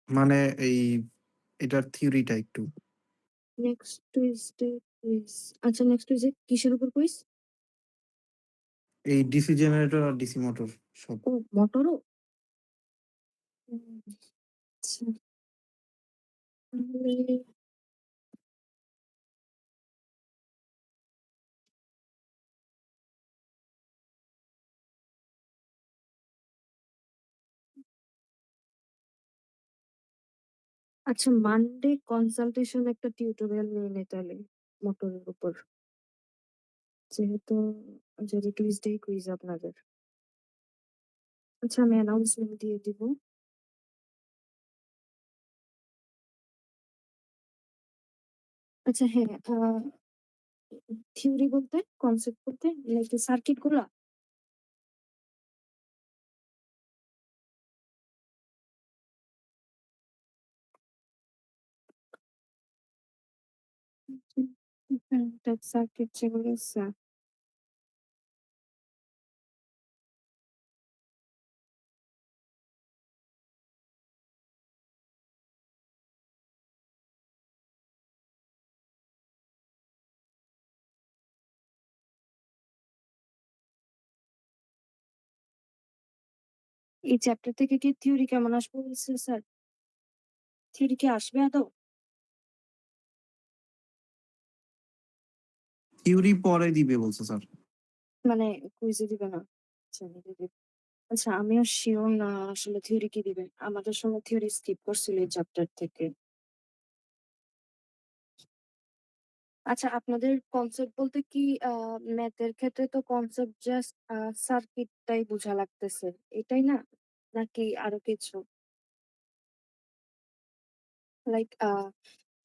মানে এই এটার থিওরিটা একটু। Next Tuesday quiz. আচ্ছা নেক্সট টুইসডে কিসের উপর কুইজ? এই ডিসি জেনারেটর আর ডিসি মোটর সব। ও মোটরও? আচ্ছা তাহলে আচ্ছা মানডে কনসালটেশন একটা টিউটোরিয়াল নিয়ে নে তাহলে মোটরের উপর, যেহেতু যেহেতু টুইসডে কুইজ আপনাদের। আচ্ছা আমি অ্যানাউন্সমেন্ট দিয়ে দিব। আচ্ছা হ্যাঁ, থিওরি বলতে কনসেপ্ট বলতে লাইক সার্কিট গুলা। সার্কিট যেগুলো আছে। এই চ্যাপ্টার থেকে কি থিওরি কেমন আসবে বলছে স্যার? থিওরি কি আসবে আদৌ? থিওরি পরে দিবে বলছে স্যার। মানে কুইজে দিবে না? আচ্ছা নিজে দিবে। আচ্ছা আমিও শিওর না আসলে থিওরি কি দিবে। আমাদের সময় থিওরি স্কিপ করছিল এই চ্যাপ্টার থেকে। আচ্ছা আপনাদের কনসেপ্ট বলতে কি ম্যাথের ক্ষেত্রে তো কনসেপ্ট জাস্ট সার্কিটটাই বোঝা লাগতেছে, এটাই না? নাকি আরো কিছু? লাইক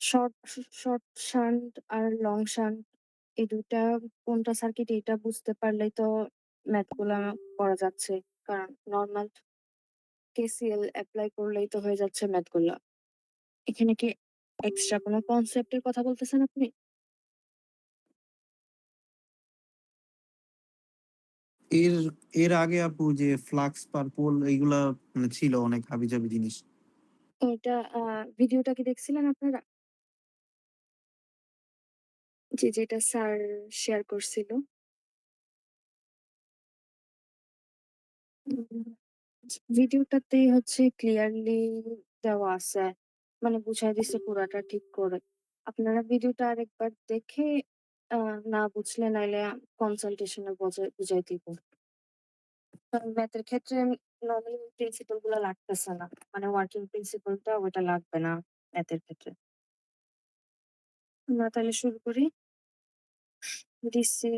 শর্ট শর্ট শান্ট আর লং শান্ট, এই ২ টা কোনটা সার্কিট এটা বুঝতে পারলেই তো ম্যাথ গুলা করা যাচ্ছে। কারণ নরমাল কেসিএল এপ্লাই করলেই তো হয়ে যাচ্ছে ম্যাথ গুলা। এখানে কি এক্সট্রা কোনো কনসেপ্ট এর কথা বলতেছেন আপনি? এর এর আগে আপু যে ফ্লাক্স পার পোল এইগুলা মানে ছিল অনেক হাবিজাবি জিনিস। ওইটা ভিডিওটা কি দেখছিলেন আপনারা? যেটা স্যার শেয়ার করছিল? উম ভিডিওটাতেই হচ্ছে ক্লিয়ারলি দেওয়া আছে। মানে বুঝায় দিছে পুরাটা ঠিক করে। আপনারা ভিডিওটা আরেকবার দেখে আ না বুঝলে নাইলে কনসালটেশন এ বুঝাই দিব। কারণ ম্যাথের ক্ষেত্রে নরমালি প্রিন্সিপাল গুলা লাগতেছে না। মানে ওয়ার্কিং প্রিন্সিপাল টা ওটা লাগবে না ম্যাথের ক্ষেত্রে। আমরা তাহলে শুরু করি। ডিসি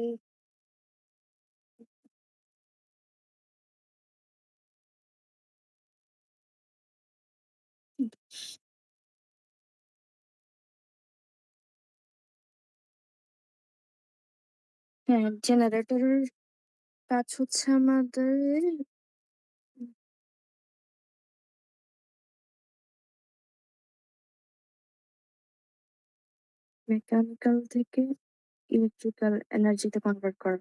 হ্যাঁ, জেনারেটরের কাজ হচ্ছে আমাদের মেকানিক্যাল থেকে ইলেকট্রিক্যাল এনার্জিতে কনভার্ট করা।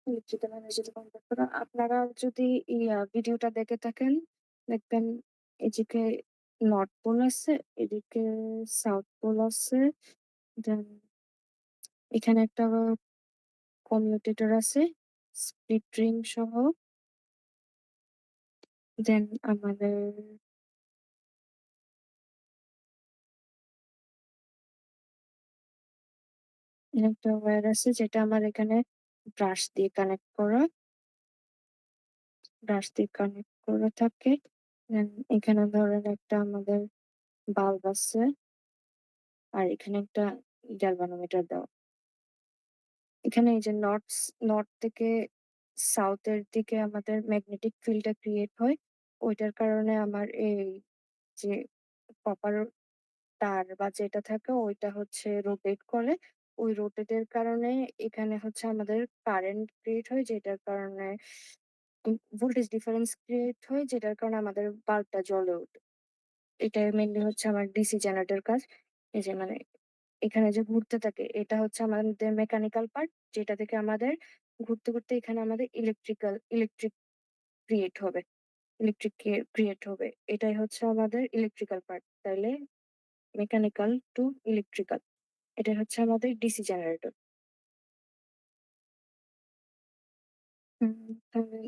ইলেকট্রিক্যাল এনার্জিতে কনভার্ট করা। আপনারা যদি ভিডিওটা দেখে থাকেন, দেখবেন এদিকে নর্থ পোল আছে, এদিকে সাউথ পোল আছে। দেন এখানে একটা কমিউটেটর আছে স্প্লিট রিং সহ। দেন আমাদের একটা ওয়্যার আছে যেটা আমার এখানে ব্রাশ দিয়ে কানেক্ট করা। ব্রাশ দিয়ে কানেক্ট করা থাকে। দেন এখানে ধরেন একটা আমাদের বাল্ব আছে। আর এখানে একটা গ্যালভানোমিটার দেওয়া। এখানে এই যে নর্থ থেকে সাউথ এর দিকে আমাদের ম্যাগনেটিক ফিল্ডটা ক্রিয়েট হয়। ওইটার কারণে আমার এই যে কপার তার বা যেটা থাকে ওইটা হচ্ছে রোটেট করে। ওই রোটেটের কারণে এখানে হচ্ছে আমাদের কারেন্ট ক্রিয়েট হয়, যেটার কারণে ভোল্টেজ ডিফারেন্স ক্রিয়েট হয়, যেটার কারণে আমাদের বাল্বটা জ্বলে ওঠে। এটাই মেইনলি হচ্ছে আমার ডিসি জেনারেটর কাজ। এই যে মানে এখানে যে ঘুরতে থাকে এটা হচ্ছে আমাদের মেকানিক্যাল পার্ট, যেটা থেকে আমাদের ঘুরতে এখানে আমাদের ইলেকট্রিক ক্রিয়েট হবে। ইলেকট্রিক ক্রিয়েট হবে। এটাই হচ্ছে আমাদের ইলেকট্রিক্যাল পার্ট। তাইলে মেকানিক্যাল টু ইলেকট্রিক্যাল। এটাই হচ্ছে আমাদের ডিসি জেনারেটর। তাহলে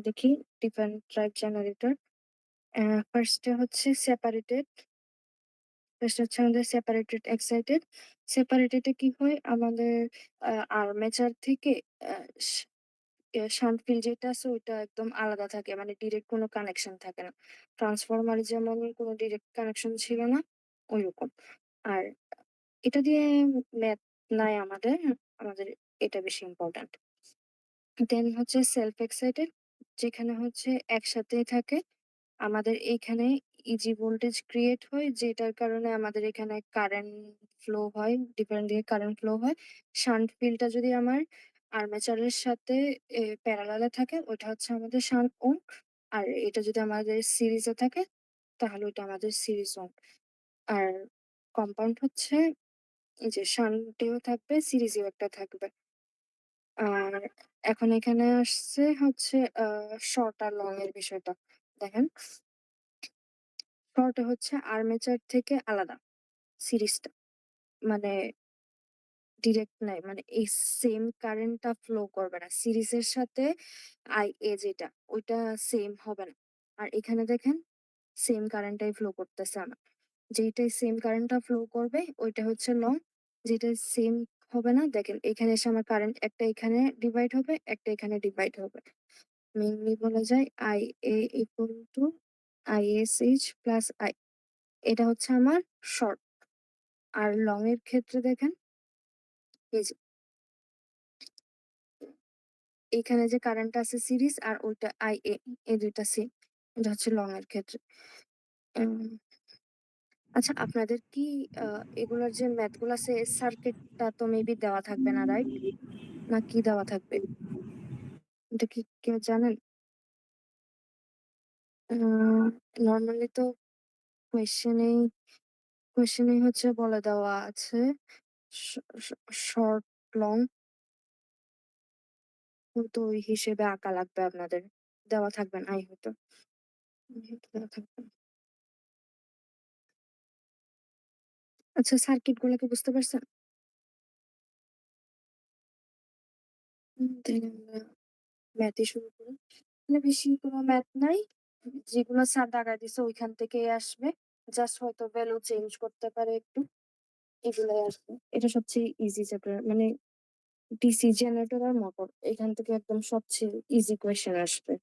দেখি ডিফারেন্ট টাইপ জেনারেটর। ফার্স্ট এ হচ্ছে সেপারেটেড। ফার্স্ট হচ্ছে আমাদের সেপারেটেড এক্সাইটেড। সেপারেটেড এ কি হয় আমাদের আর্মেচার থেকে আ শান্ট ফিল্ড যেটা আছে ওইটা একদম আলাদা থাকে। মানে ডিরেক্ট কোনো কানেকশন থাকে না। ট্রান্সফরমারে যেমন কোনো ডিরেক্ট কানেকশন ছিল না, ঐরকম। আর এটা দিয়ে ম্যাথ নাই আমাদের। আমাদের এটা বেশি ইম্পোর্টেন্ট। দেন হচ্ছে সেলফ এক্সাইটেড, যেখানে হচ্ছে একসাথেই থাকে। আমাদের এইখানে ইজি ভোল্টেজ ক্রিয়েট হয়, যেটার কারণে আমাদের এখানে কারেন্ট ফ্লো হয়, ডিফারেন্ট দিকে কারেন্ট ফ্লো হয়। শান্ট ফিল্ডটা যদি আমার আর্মেচারের সাথে প্যারালালে থাকে ওইটা হচ্ছে আমাদের শান্ট ওহম। আর এটা যদি আমাদের সিরিজে থাকে তাহলে ওইটা আমাদের সিরিজ ওহম। আর কম্পাউন্ড হচ্ছে এই যে শান্টেও থাকবে, সিরিজেও একটা থাকবে। আর এখন এখানে আসছে হচ্ছে শর্ট আর লং এর বিষয়টা। দেখেন, শর্ট হচ্ছে আর্মেচার থেকে আলাদা সিরিজটা। মানে ডিরেক্ট নাই। মানে এই সেম কারেন্টটা ফ্লো করবে না। সিরিজের সাথে IA যেটা ওইটা সেম হবে না। আর এখানে দেখেন সেম কারেন্টটাই ফ্লো করতেছে আমার। যেইটাই সেম কারেন্টটা ফ্লো করবে ওইটা হচ্ছে লং। যেটা সেম হবে না, দেখেন এখানে এসে আমার কারেন্ট একটা এখানে ডিভাইড হবে, একটা এখানে ডিভাইড হবে। মেইনলি বলা যায় IA equal to ISH plus I। এটা হচ্ছে আমার শর্ট। আর লং এর ক্ষেত্রে দেখেন এই যে এইখানে যে কারেন্ট আছে সিরিজ আর ওইটা IA, এই দুইটা সেম। এটা হচ্ছে লং এর ক্ষেত্রে। উম, আচ্ছা, আপনাদের কি এগুলোর যে ম্যাথ গুলো আছে সার্কিটটা তো মেবি দেওয়া থাকবে না, রাইট? না কি দেওয়া থাকবে? এটা কি কেউ জানেন? নর্মালি তো কোয়েশ্চেনেই কোয়েশ্চেনেই হচ্ছে বলে দেওয়া আছে শর্ট লং, তো ওই হিসেবে আঁকা লাগবে আপনাদের। দেওয়া থাকবে না হয়তো। দেওয়া থাকবে না। আচ্ছা, সার্কিট গুলো কি বুঝতে পারছেন? তাহলে আমরা ম্যাথই শুরু করি। মানে বেশি কোনো ম্যাথ নাই। যেগুলো স্যার দাগায় দিছে ওইখান থেকেই আসবে। জাস্ট হয়তো ভ্যালু চেঞ্জ করতে পারে একটু। এগুলাই আসবে। এটা সবচেয়ে ইজি চ্যাপ্টার। মানে ডিসি জেনারেটর আর মোটর। এখান থেকে একদম সবচেয়ে ইজি কোয়েশ্চেন আসবে।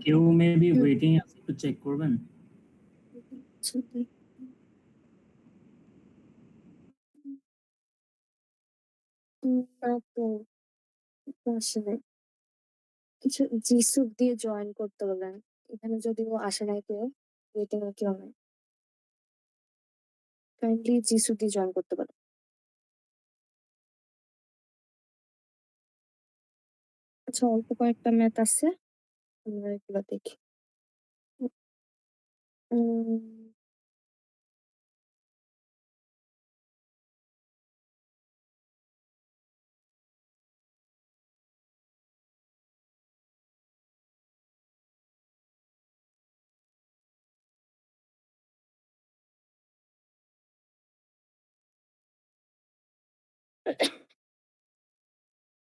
কেউ মেবি হুম, ওয়েটিং আছে, একটু চেক করবেন। আচ্ছা, না তো আসে নাই। কিছু জিসুক দিয়ে জয়েন করতে বললেন। এখানে যদিও আসে নাই কেউ, ওয়েটিং এ কেউ নাই। কাইন্ডলি জিসুক দিয়ে জয়েন করতে পারেন। আচ্ছা, অল্প কয়েকটা ম্যাথ আছে, আমরা এগুলো দেখি। উম,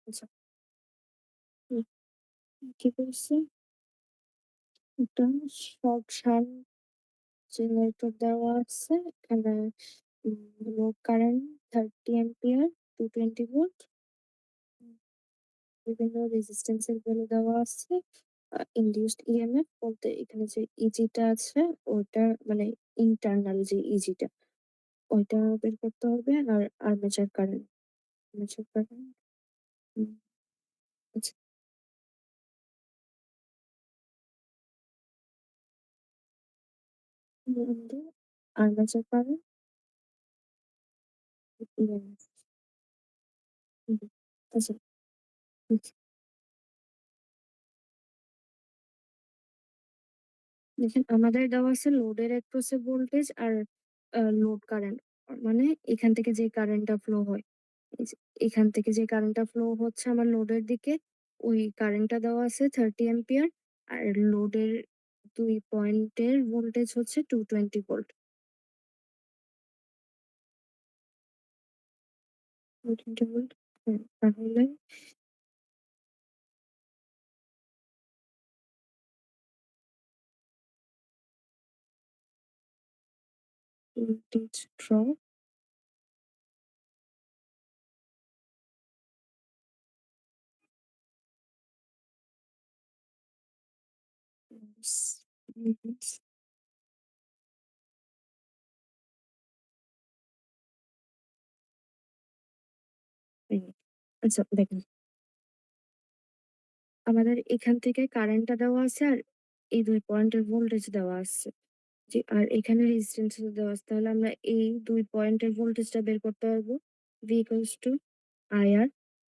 আচ্ছা, হুম, কি করছি? একটা শর্ট শান্ট জেনারেটর দেওয়া আছে। এখানে লোড কারেন্ট 30 অ্যাম্পিয়ার, 220 ভোল্ট। বিভিন্ন রেজিস্ট্যান্স এর ভ্যালু দেওয়া আছে। ইনডিউসড ইএমএফ বলতে এখানে যে ইজিটা আছে ওটা মানে ইন্টারনাল যে ইজিটা ওইটা বের করতে হবে। আর আর্মেচার কারেন্ট, আর্মেচার কারেন্ট আচ্ছা, আর্মেচার কারেন্ট ইএমএফ। আচ্ছা, দেখেন আমাদের দেওয়া আছে লোডের অ্যাক্রস এ ভোল্টেজ আর লোড কারেন্ট। মানে এখান থেকে যে কারেন্টটা ফ্লো হয়, এই যে এখান থেকে যে কারেন্টটা ফ্লো হচ্ছে আমার লোডের দিকে, ওই কারেন্টটা দেওয়া আছে 30 অ্যাম্পিয়ার। আর লোডের 2 পয়েন্টের ভোল্টেজ হচ্ছে 220 ভোল্ট। 220 ভোল্ট। তাহলে ভোল্টেজ ড্রপ is আচ্ছা দেখেন, আমাদের এখান থেকে কারেন্টটা দেওয়া আছে আর এই 2 পয়েন্টের ভোল্টেজ দেওয়া আছে। জি, আর এখানে রেজিস্ট্যান্স দেওয়া আছে। তাহলে আমরা এই 2 পয়েন্টের ভোল্টেজটা বের করতে পারবো। V equals to IR।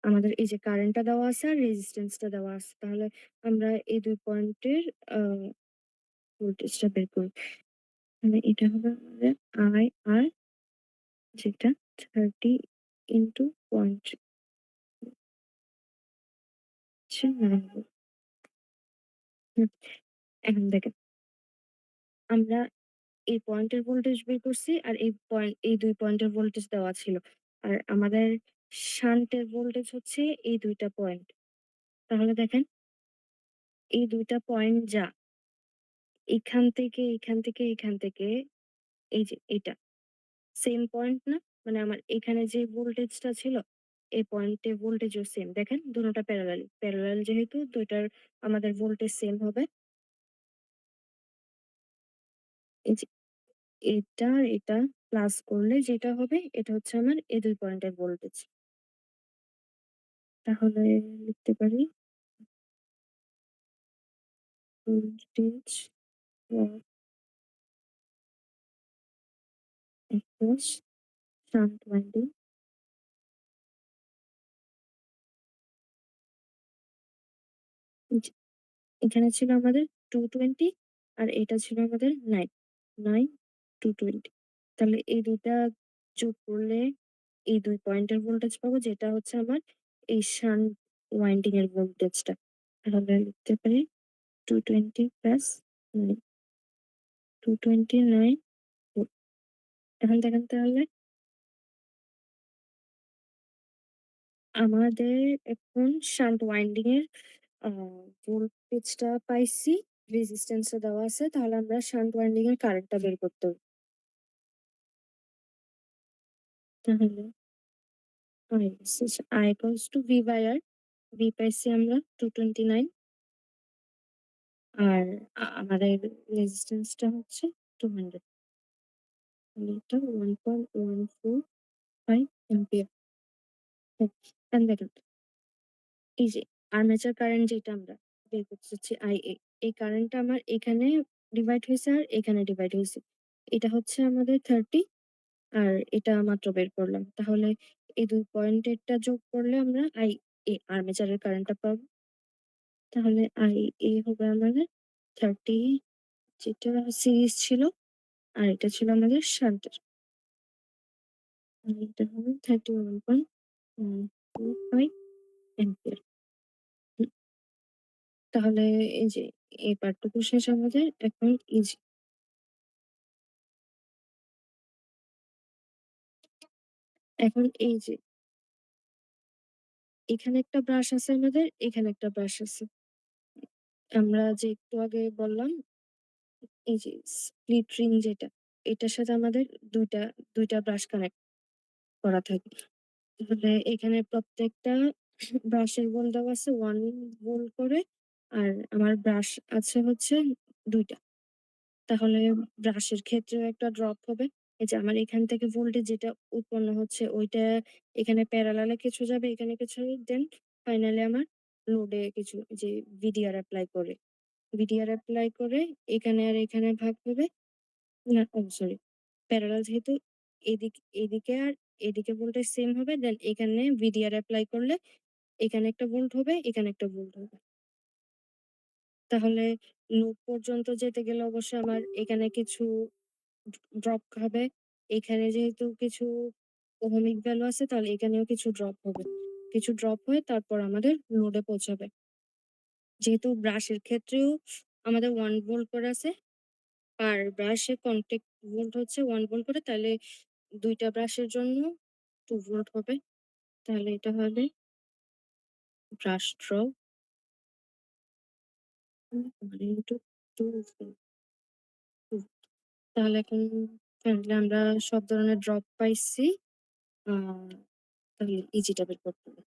আমাদের এই যে কারেন্টটা দেওয়া আছে আর রেজিস্ট্যান্সটা দেওয়া আছে। তাহলে আমরা এই 2 পয়েন্টের আ ভোল্টেজটা বের করি। মানে এটা হবে আমাদের IR, যেটা 30 ইনটু 0.9 ভোল্ট। হুম, এখন দেখেন, আমরা এই পয়েন্টের ভোল্টেজ বের করছি আর এই 2 পয়েন্টের ভোল্টেজ দেওয়া ছিল। আর আমাদের শান্টের ভোল্টেজ হচ্ছে এই ২ টা পয়েন্ট। তাহলে দেখেন, এই ২ টা পয়েন্ট যা এখান থেকে, এখান থেকে, এখান থেকে, এই যে এটা সেম পয়েন্ট না? মানে আমার এখানে যে ভোল্টেজটা ছিল, এই পয়েন্টে ভোল্টেজও সেম। দেখেন দোনোটা প্যারালাল। প্যারালাল যেহেতু ২ টার আমাদের ভোল্টেজ সেম হবে। এই যে এটা আর এটা প্লাস করলে যেটা হবে, এটা হচ্ছে আমার এই ২ পয়েন্টের ভোল্টেজ। তাহলে লিখতে পারি voltage drop across shunt winding. জি, এখানে ছিল আমাদের 220 আর এটা ছিল আমাদের 9, 9, 220। তাহলে এই ২ টা যোগ করলে এই ২ পয়েন্টের ভোল্টেজ পাবো, যেটা হচ্ছে আমার এই শান্ট ওয়াইন্ডিং এর ভোল্টেজটা। তাহলে লিখতে পারি 220 প্লাস 9, 229 ভোল্ট। এখন দেখেন তাহলে আমাদের এখন শান্ট ওয়াইন্ডিং এর আ ভোল্টেজটা পাইছি, রেজিস্ট্যান্স টা দেওয়া আছে। তাহলে আমরা শান্ট ওয়াইন্ডিং এর কারেন্টটা বের করতে হবে। তাহলে I equals to V by R। V পাইছি আমরা 229 আর আমাদের রেজিস্ট্যান্স টা হচ্ছে 200। তাহলে এটা 1.145 অ্যাম্পিয়ার। হ্যাঁ, এখন দেখেন, এই যে আর্মেচার কারেন্ট যেটা আমরা বের করতে চাচ্ছি IA, এই কারেন্টটা আমার এখানে ডিভাইড হইছে আর এখানে ডিভাইড হইছে। এটা হচ্ছে আমাদের 30 আর এটা মাত্র বের করলাম। তাহলে এই ২ পয়েন্টেরটা যোগ করলে আমরা IA আর্মেচারের কারেন্টটা পাবো। তাহলে IA হবে আমাদের 30, যেটা সিরিজ ছিল, আর এটা ছিল আমাদের শান্টের। এটা হবে 31.125 অ্যাম্পিয়ার। হুম, তাহলে এই যে এই পার্টটুকু শেষ আমাদের। এখন ইজি। এখন এই যে এখানে একটা ব্রাশ আছে আমাদের, এখানে একটা ব্রাশ আছে। আমরা যে একটু আগে বললাম, এই যে স্প্লিট রিং যেটা, এটার সাথে আমাদের ২ টা ২ টা ব্রাশ কানেক্ট করা থাকে। তাহলে এখানে প্রত্যেকটা ব্রাশের ভোল্ট দেওয়া আছে 1 ভোল্ট করে। আর আমার ব্রাশ আছে হচ্ছে ২ টা। তাহলে ব্রাশের ক্ষেত্রেও একটা ড্রপ হবে। এই যে আমার এখান থেকে ভোল্টেজ যেটা উৎপন্ন হচ্ছে, ওইটা এখানে প্যারালাল এ কিছু যাবে, এখানে কিছু, দেন ফাইনালি আমার লোডে কিছু যে VDR এপ্লাই করে। VDR এপ্লাই করে এখানে আর এখানে ভাগ হবে। না, সরি, প্যারালাল যেহেতু এদিকে আর এদিকে ভোল্টেজ সেম হবে, দেন এখানে VDR এপ্লাই করলে এখানে একটা ভোল্ট হবে, এখানে একটা ভোল্ট হবে। তাহলে লুপ পর্যন্ত যেতে গেলে অবশ্যই আমার এখানে কিছু ড্রপ হবে। এখানে যেহেতু কিছু ওহমিক ভ্যালু আছে তাহলে এখানেও কিছু ড্রপ হবে। কিছু ড্রপ হয়ে তারপর আমাদের নোডে পৌঁছাবে। যেহেতু ব্রাশের ক্ষেত্রেও আমাদের 1 ভোল্ট করে আছে, আর ব্রাশে কনট্যাক্ট ভোল্ট হচ্ছে 1 ভোল্ট করে, তাহলে ২ টা ব্রাশের জন্য 2 ভোল্ট হবে। তাহলে এটা হবে ব্রাশ ড্রপ ইন্টু 2 ভোল্ট। তাহলে এখন ফাইনালি আমরা সব ধরনের ড্রপ পাইছি। আ তাহলে ইজিটা বের করতে হবে।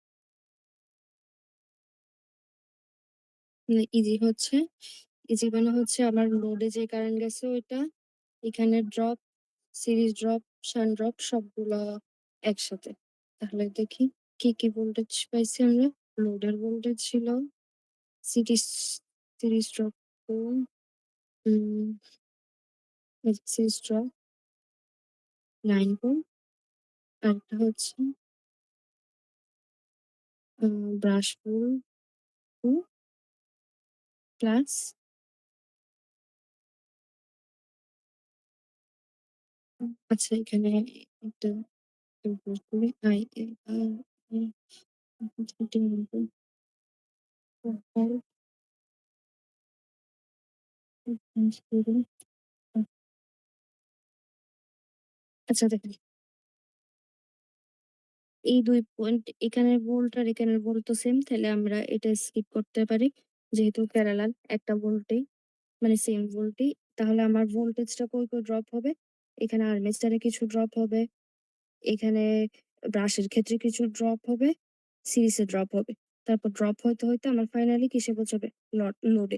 ইজি মানে হচ্ছে আমার লোডে যে কারেন্ট গেছে ওইটা, এখানে drop, series drop, shunt drop সবগুলা একসাথে। তাহলে দেখি কি ভোল্টেজ পাইছি আমরা। লোডের ভোল্টেজ ছিল সিরিজ সিরিজ ড্রপ উম সিরিজ ড্রপ 9 ভোল্ট। আরেকটা হচ্ছে ব্রাশ ভোল্ট 2 প্লাস আচ্ছা এখানে একটা ক্যালকুলেট করি আচ্ছা দেখেন এই ২ পয়েন্ট এখানের ভোল্ট আর এখানের ভোল্ট তো সেম, তাহলে আমরা এটা স্কিপ করতে পারি। যেহেতু প্যারালাল একটা ভোল্টেই মানে সেম ভোল্টেই, তাহলে আমার ভোল্টেজটা কই ড্রপ হবে? এখানে আর্মেচারে কিছু ড্রপ হবে, এখানে ব্রাশের ক্ষেত্রে কিছু ড্রপ হবে, সিরিজে ড্রপ হবে। তারপর ড্রপ হইতে আমার ফাইনালি কিসে পৌঁছাবে? লোডে।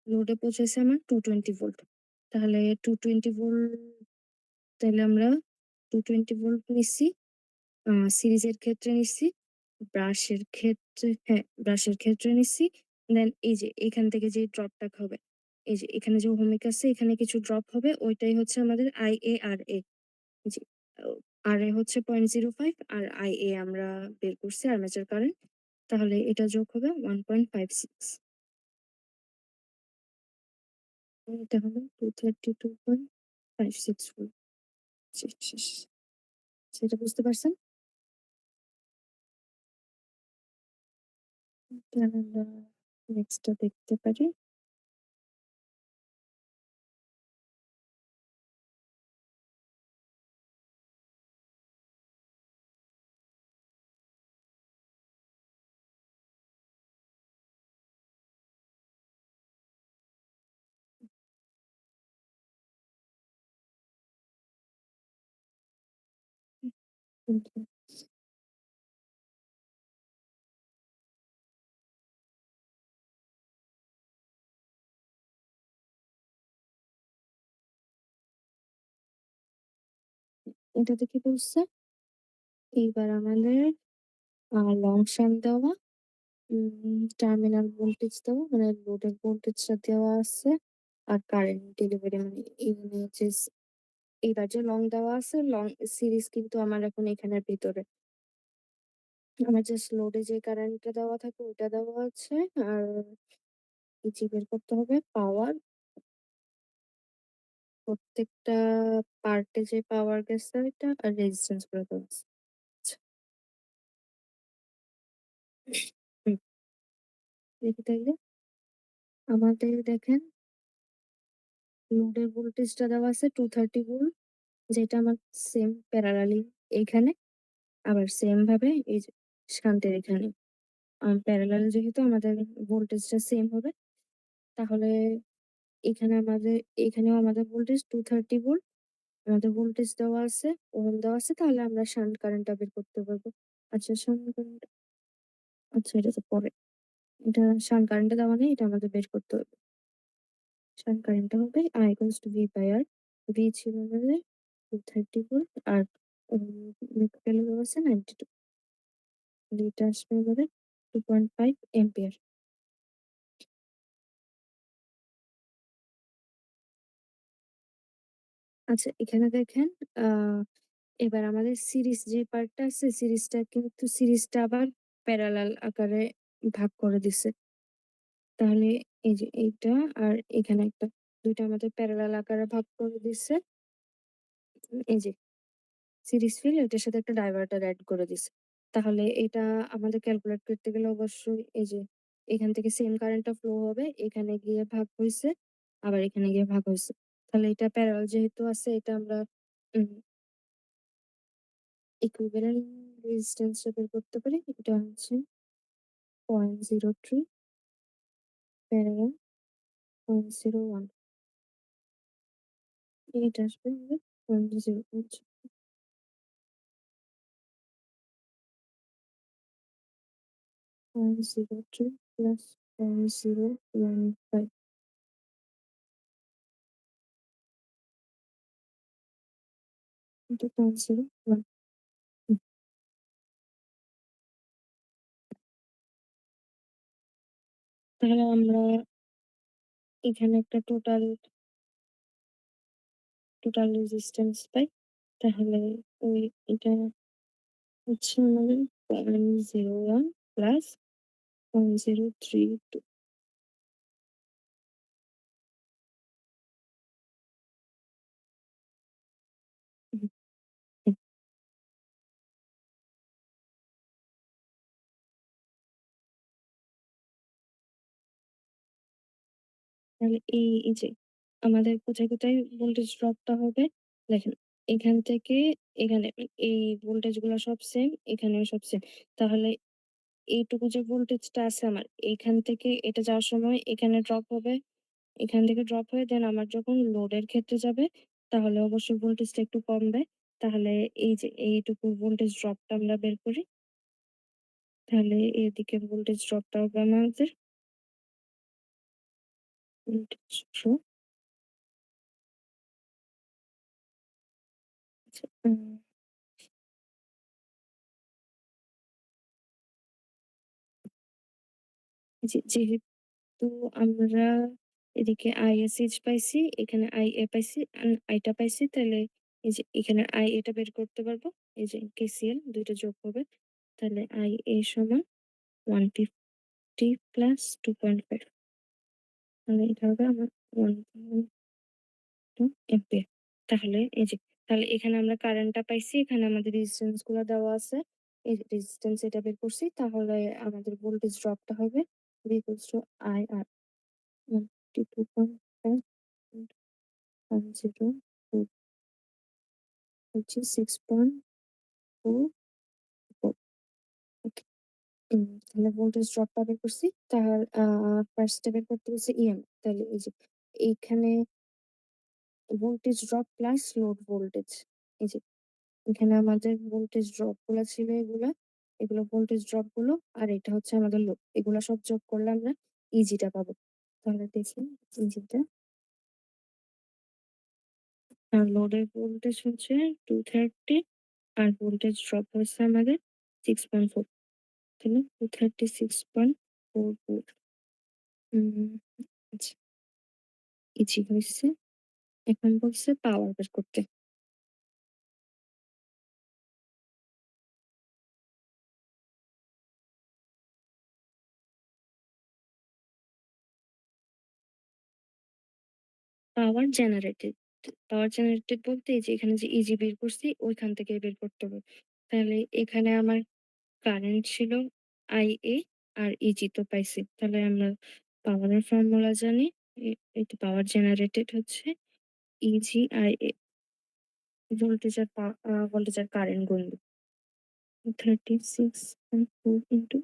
লোডে পৌঁছেছে আমার 220 ভোল্ট। তাহলে 220 ভোল্ট, তাইলে আমরা 220 ভোল্ট নিচ্ছি। সিরিজের ক্ষেত্রে নিচ্ছি, ব্রাশের ক্ষেত্রে নিচ্ছি। দেন এই যে এখান থেকে যে ড্রপটা হবে, এই যে এখানে যে ওহমিক আছে এখানে কিছু ড্রপ হবে, ওইটাই হচ্ছে আমাদের IaRa। জি। RA হচ্ছে 0.05 আর IA আমরা বের করছি আর্মেচার কারেন্ট। তাহলে এটা যোগ হবে 1.56। এটা হলো 232.56 ভোল্ট। শেষ। সেটা বুঝতে পারছেন? তাহলে আমরা নেক্সটটা দেখতে পারি। হুম। এটাতে কি বলছে? এইবার আমাদের লং শান্ট দেওয়া, টার্মিনাল ভোল্টেজ দেওয়া মানে লোডের ভোল্টেজটা দেওয়া আছে। আর কারেন্ট ডেলিভারি মানে এইবার যে লং দেওয়া আছে, লং সিরিজ কিন্তু আমার এখন এখানের ভিতরে। আমার জাস্ট লোডে যে কারেন্টটা দেওয়া থাকে ওইটা দেওয়া আছে। আর ইজি বের করতে হবে পাওয়ার। প্রত্যেকটা পার্টে যে পাওয়ার গেছে ওইটা আর রেজিস্ট্যান্স করে দেওয়া আছে। আচ্ছা। হুম, দেখি তাইলে। আমাদের দেখেন লোডের ভোল্টেজটা দেওয়া আছে 230 ভোল্ট, যেটা আমার সেম প্যারালালি এইখানে। আবার সেম ভাবে এই যে শান্তের এখানে। প্যারালাল যেহেতু আমাদের ভোল্টেজটা সেম হবে, তাহলে এখানেও আমাদের ভোল্টেজ 230 ভোল্ট। আমাদের ভোল্টেজ দেওয়া আছে, ওহম দেওয়া আছে, তাহলে আমরা শান্ট কারেন্টটা বের করতে পারবো। আচ্ছা শান্ট কারেন্ট, আচ্ছা এটা তো পরে। এটা শান্ট কারেন্টটা দেওয়া নেই, এটা আমাদের বের করতে হবে। শান্ট কারেন্টটা হবে I equals to V/R। V ছিল আমাদের 230 ভোল্ট আর ভ্যালু দেওয়া আছে 92। এটা আসবে আমাদের 2.5 এম্পিয়ার। আচ্ছা এখানে দেখেন আ এবার আমাদের সিরিজ যে পার্টটা আছে সিরিজটা আবার প্যারালাল আকারে ভাগ করে দিছে। তাহলে এই যে এইটা আর এখানে একটা ২ টা আমাদের প্যারালাল আকারে ভাগ করে দিছে। এই যে সিরিজ ফিল এটার সাথে একটা ডাইভার্টার এড করে দিছে। তাহলে এটা আমাদের ক্যালকুলেট করতে গেলে অবশ্যই এই যে এখান থেকে সেম কারেন্টটা ফ্লো হবে, এখানে গিয়ে ভাগ হইছে, আবার এখানে গিয়ে ভাগ হইছে। তাহলে এটা প্যারালাল যেহেতু আছে এটা আমরা উম ইকুইভ্যালেন্ট রেজিস্ট্যান্সটা বের করতে পারি। এটা হচ্ছে 0.03 প্যারালাল 0.01 এটা আসবে আমাদের 0.0 0.03 প্লাস 0.015 into 0.01 হুম, তাহলে আমরা এখানে একটা টোটাল রেজিস্ট্যান্স পাই। তাহলে ওই এটা হচ্ছে আমাদের 0.01 প্লাস 0.032 হুম, হুম। তাহলে এই যে আমাদের কোথায় ভোল্টেজ ড্রপটা হবে? দেখেন এখান থেকে এখানে এই ভোল্টেজ গুলা সব সেম, এখানেও সব সেম। তাহলে এইটুকু যে ভোল্টেজটা আছে আমার এইখান থেকে এটা যাওয়ার সময় এখানে ড্রপ হবে, এখান থেকে ড্রপ হয়ে দেন আমার যখন লোডের ক্ষেত্রে যাবে তাহলে অবশ্যই ভোল্টেজটা একটু কমবে। তাহলে এই যে এইটুকু ভোল্টেজ ড্রপটা আমরা বের করি। তাহলে এদিকে ভোল্টেজ ড্রপটা হবে আমাদের ভোল্টেজ ড্রপ আচ্ছা যেহেতু আমরা এদিকে ISH পাইছি, এখানে IA পাইছি, I টা পাইছি তাহলে এই যে এখানে IA টা বের করতে পারবো। এই যে KCL ২ টা যোগ হবে। তাহলে IA সমান 150 প্লাস 2.5 তাহলে এটা হবে আমার 1.2 অ্যাম্পিয়ার। তাহলে এই যে তাহলে এখানে আমরা কারেন্টটা পাইছি, এখানে আমাদের রেজিস্ট্যান্স গুলা দেওয়া আছে। এই যে রেজিস্ট্যান্স এটা বের করছি। তাহলে আমাদের ভোল্টেজ ড্রপটা হবে V equals to IR 152.5 into 102 which is 6.44 ওকে। তাহলে ভোল্টেজ ড্রপটা বের করছি। ফার্স্ট এ বের করতে বলছে তাহলে এই যে এইখানে voltage drop plus load voltage. এই যে এখানে আমাদের ভোল্টেজ ড্রপ গুলা ছিল এগুলো ভোল্টেজ ড্রপ গুলো আর এটা হচ্ছে আমাদের লোড। এগুলা সব যোগ করলে আমরা ইজিটা পাবো। তাহলে দেখি ইজিটা আর লোডের ভোল্টেজ হচ্ছে 230 আর ভোল্টেজ ড্রপ হচ্ছে আমাদের 6.4 তাহলে 236.44 উম আচ্ছা ইজি হইছে। এখন বলছে পাওয়ার বের করতে। পাওয়ার জেনারেটেড পাওয়ার জেনারেটেড বলতে এই যে এখানে যে ইজি বের করছি ওইখান থেকে বের করতে হবে। তাহলে এখানে আমার কারেন্ট ছিল IA আর ইজি তো পাইছি। তাহলে আমরা পাওয়ারের ফর্মুলা জানি। এই তো পাওয়ার জেনারেটেড হচ্ছে EG/IA ভোল্টেজ আর কারেন্ট গুনলে 36.4 ইন্টু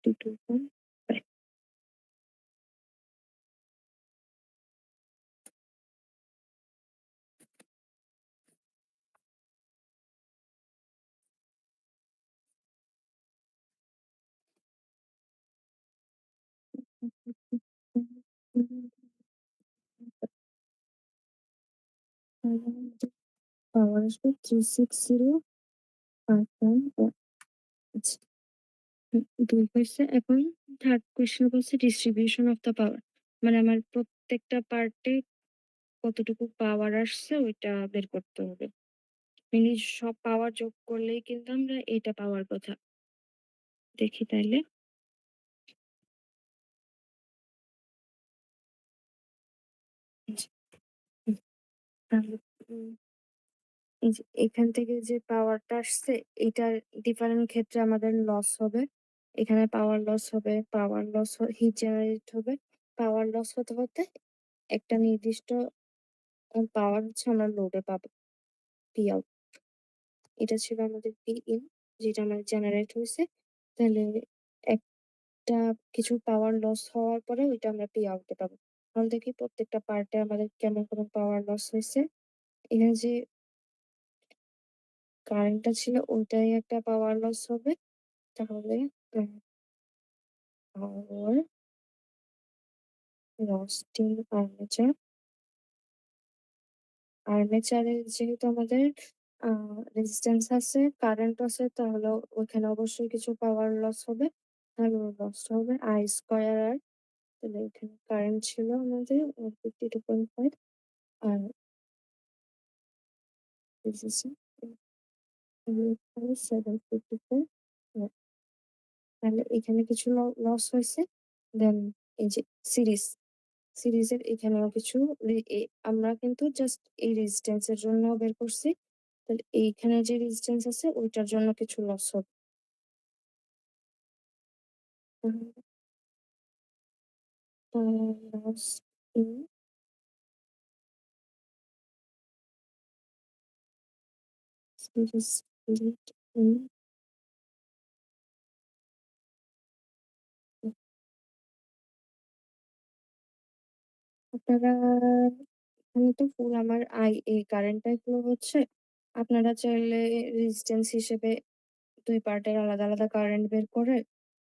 22.5 পাওয়ার আসবে 360.5.1 আচ্ছা ২ হইছে। এখন থার্ড কোয়েশ্চেন বলছে ডিস্ট্রিবিউশন অফ দ্য পাওয়ার। মানে আমার প্রত্যেকটা পার্টে কতটুকু পাওয়ার আসছে ওইটা বের করতে হবে। মানে সব পাওয়ার যোগ করলেই কিন্তু আমরা এটা পাওয়ার কথা। দেখি তাইলে। তাহলে এই যে এখান থেকে যে পাওয়ারটা আসছে এটার ডিফারেন্ট ক্ষেত্রে আমাদের লস হবে। এখানে পাওয়ার লস হবে, পাওয়ার লস হিট জেনারেট হবে। পাওয়ার লস হতে একটা নির্দিষ্ট পাওয়ার হচ্ছে আমরা লোডে পাবো। P out. এটা ছিল আমাদের পি ইন, যেটা আমাদের জেনারেট হইছে। তাহলে একটা কিছু পাওয়ার লস হওয়ার পরে ওইটা আমরা পি আউট এ পাবো। তাহলে দেখি প্রত্যেকটা পার্টে আমাদের কেমন পাওয়ার লস হইছে। এখানে যে কারেন্টটা ছিল ওইটাই একটা পাওয়ার লস হবে। তাহলে পাওয়ার লসড ইন আর্মেচার। আর্মেচারে যেহেতু আমাদের আ রেজিস্ট্যান্স আছে, কারেন্ট আছে, তাহলে ওইখানে অবশ্যই কিছু পাওয়ার লস হবে। তাহলে লস হবে I স্কয়ার আর। তাহলে এখানে কারেন্ট ছিল আমাদের 52.5 আর রেজিস্ট্যান্স 754 ওয়াট। তাহলে এখানে কিছু লস হইছে। দেন এই যে সিরিজ, সিরিজের এখানেও কিছু আমরা কিন্তু জাস্ট এই রেজিস্ট্যান্স এর জন্য বের করছি। তাহলে এইখানে যে রেজিস্ট্যান্স আছে ওইটার জন্য কিছু লস হবে। Loss in series lead in. আপনারা এখানে তো ফুল আমার এই কারেন্টটাই ফ্লো হচ্ছে। আপনারা চাইলে রেজিস্ট্যান্স হিসেবে ২ পার্টের আলাদা, আলাদা কারেন্ট বের করে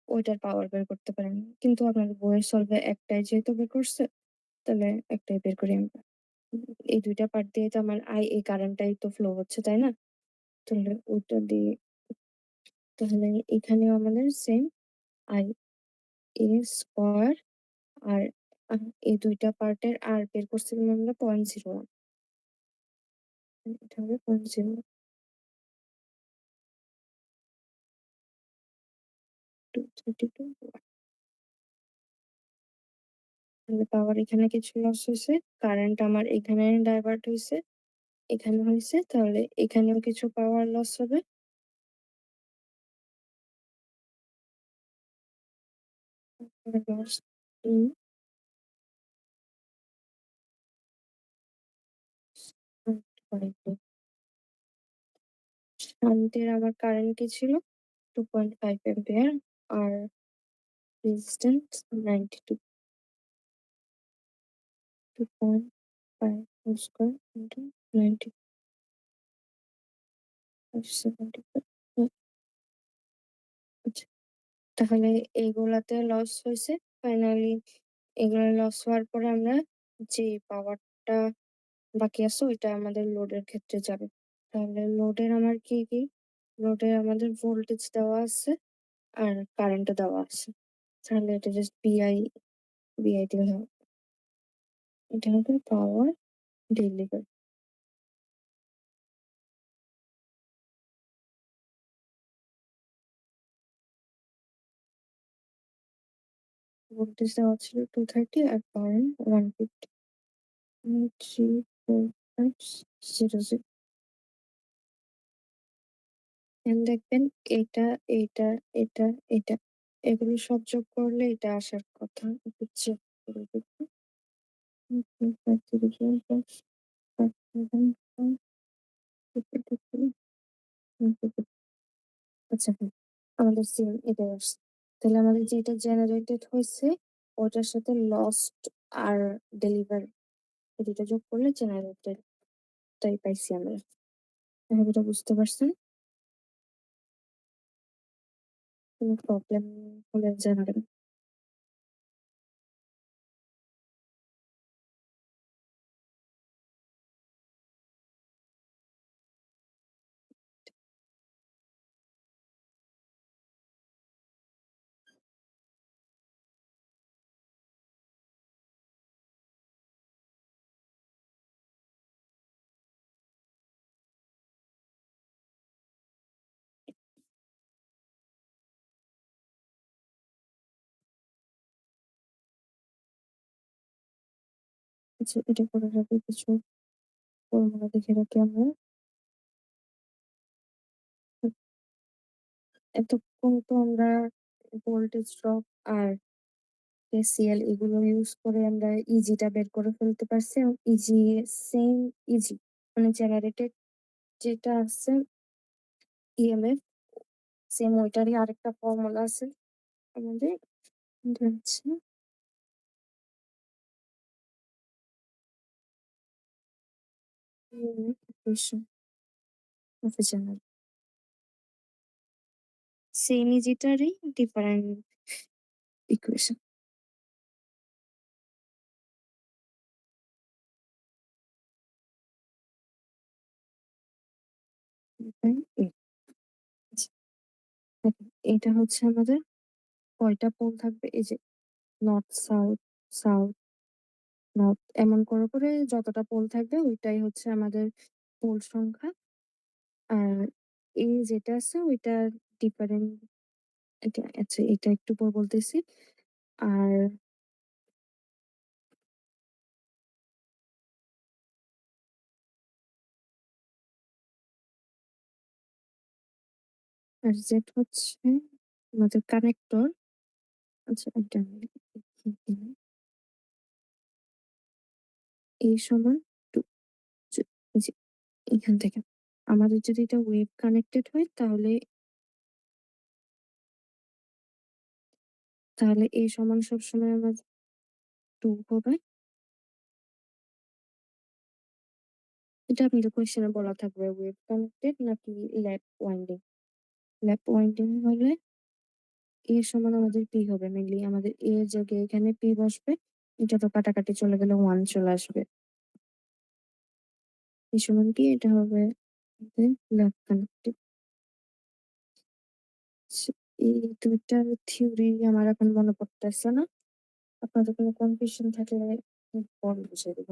ওইটার পাওয়ার বের করতে পারেন। কিন্তু আপনাদের বইয়ের সলভে একটাই যেহেতু বের করছে, তাহলে একটাই বের করি আমরা। এই ২ টা পার্ট দিয়ে তো আমার এই কারেন্টটাই তো ফ্লো হচ্ছে, তাই না? তাহলে ওইটা দিয়ে তাহলে এখানেও আমাদের সেম আই এ স্কয়ার আর আ এই ২ টা পার্টের আর বের করছিলাম আমরা 0.01। এটা হবে 0.0232 ওয়াট। তাহলে পাওয়ার এখানে কিছু লস হইছে। কারেন্ট আমার এখানে ডাইভার্ট হইছে, এখানে হইছে। তাহলে এখানেও কিছু পাওয়ার লস হবে। লস ইন শান্তির আমার কারেন্ট কি ছিল? 2.5 অ্যাম্পিয়ার আর রেজিস্ট্যান্স 92 2.5 হোল স্কয়ার ইন্টু 90 75 আচ্ছা। তাহলে এগুলাতে লস হইছে। ফাইনালি এগুলা লস হওয়ার পরে আমরা যে পাওয়ারটা বাকি আছে ওইটা আমাদের লোডের ক্ষেত্রে যাবে। তাহলে লোডের আমার কি? লোডে আমাদের ভোল্টেজ দেওয়া আছে আর কারেন্টও দেওয়া আছে। তাহলে এটা জাস্ট বিআই দিলে হবে। এটা হবে পাওয়ার ডেলিভার। ভোল্টেজ দেওয়া ছিল 230 আর কারেন্ট 150 34500। এন্ড দেখবেন এটা, এটা, এটা, এটা এগুলো সব যোগ করলে এটা আসার কথা। একটু চেক করে দেখি। 5 আচ্ছা হ্যাঁ, আমাদের সেম এটাই আসছে। তাহলে আমাদের যেটা জেনারেটেড হইছে ওটার সাথে লস্ট আর ডেলিভার এই ২ টা যোগ করলে জেনারেটেড টাই পাইছি আমরা। এখন এটা বুঝতে পারছেন? কোন প্রবলেম হলে জানাবেন। আচ্ছা এটা করার আগে কিছু ফর্মুলা দেখে রাখি আমরা। হুম, এতক্ষণ তো আমরা ভোল্টেজ ড্রপ আর কেসিএল এগুলো ইউজ করে আমরা ইজিটা বের করে ফেলতে পারছি এবং ইজি সেম ইজি মানে জেনারেটেড যেটা আছে ইএমএফ সেম ওইটারই আরেকটা ফর্মুলা আছে আমাদের। এটা হচ্ছে EMF equation of a generator. Same ইজিটারই ডিফারেন্ট ইকুয়েশন। আচ্ছা, দেখেন এটা হচ্ছে আমাদের কয়টা পোল থাকবে এই যে নর্থ সাউথ সাউথ নর্থ এমন করে করে যতটা পোল থাকবে ওইটাই হচ্ছে আমাদের পোল সংখ্যা। আর এই যেটা আছে ওইটা ডিফারেন্ট। এটা আচ্ছা এটা একটু পর বলতেছি। আর আর জেড হচ্ছে আমাদের কানেক্টর। আচ্ছা এটা আমি লিখি এখানে। A সমান 2 এই যে এখান থেকে আমাদের যদি এটা ওয়েভ কানেক্টেড হয় তাহলে A সমান সবসময় আমার 2 হবে। এটা আপনাদের কোয়েশ্চেনে বলা থাকবে ওয়েভ কানেক্টেড নাকি ল্যাপ ওয়াইন্ডিং। ল্যাপ ওয়াইন্ডিং হলে A সমান আমাদের P হবে মেইনলি আমাদের A এর জায়গায় এখানে P বসবে। এটা তো কাটাকাটি চলে গেলে 1 চলে আসবে। P সমান কি এটা হবে ল্যাপ কানেক্টেড। এই ২ টার থিওরি আমার এখন মনে পড়তেছে না। আপনাদের কোনো কনফিউশন থাকলে পরে বুঝিয়ে দেব।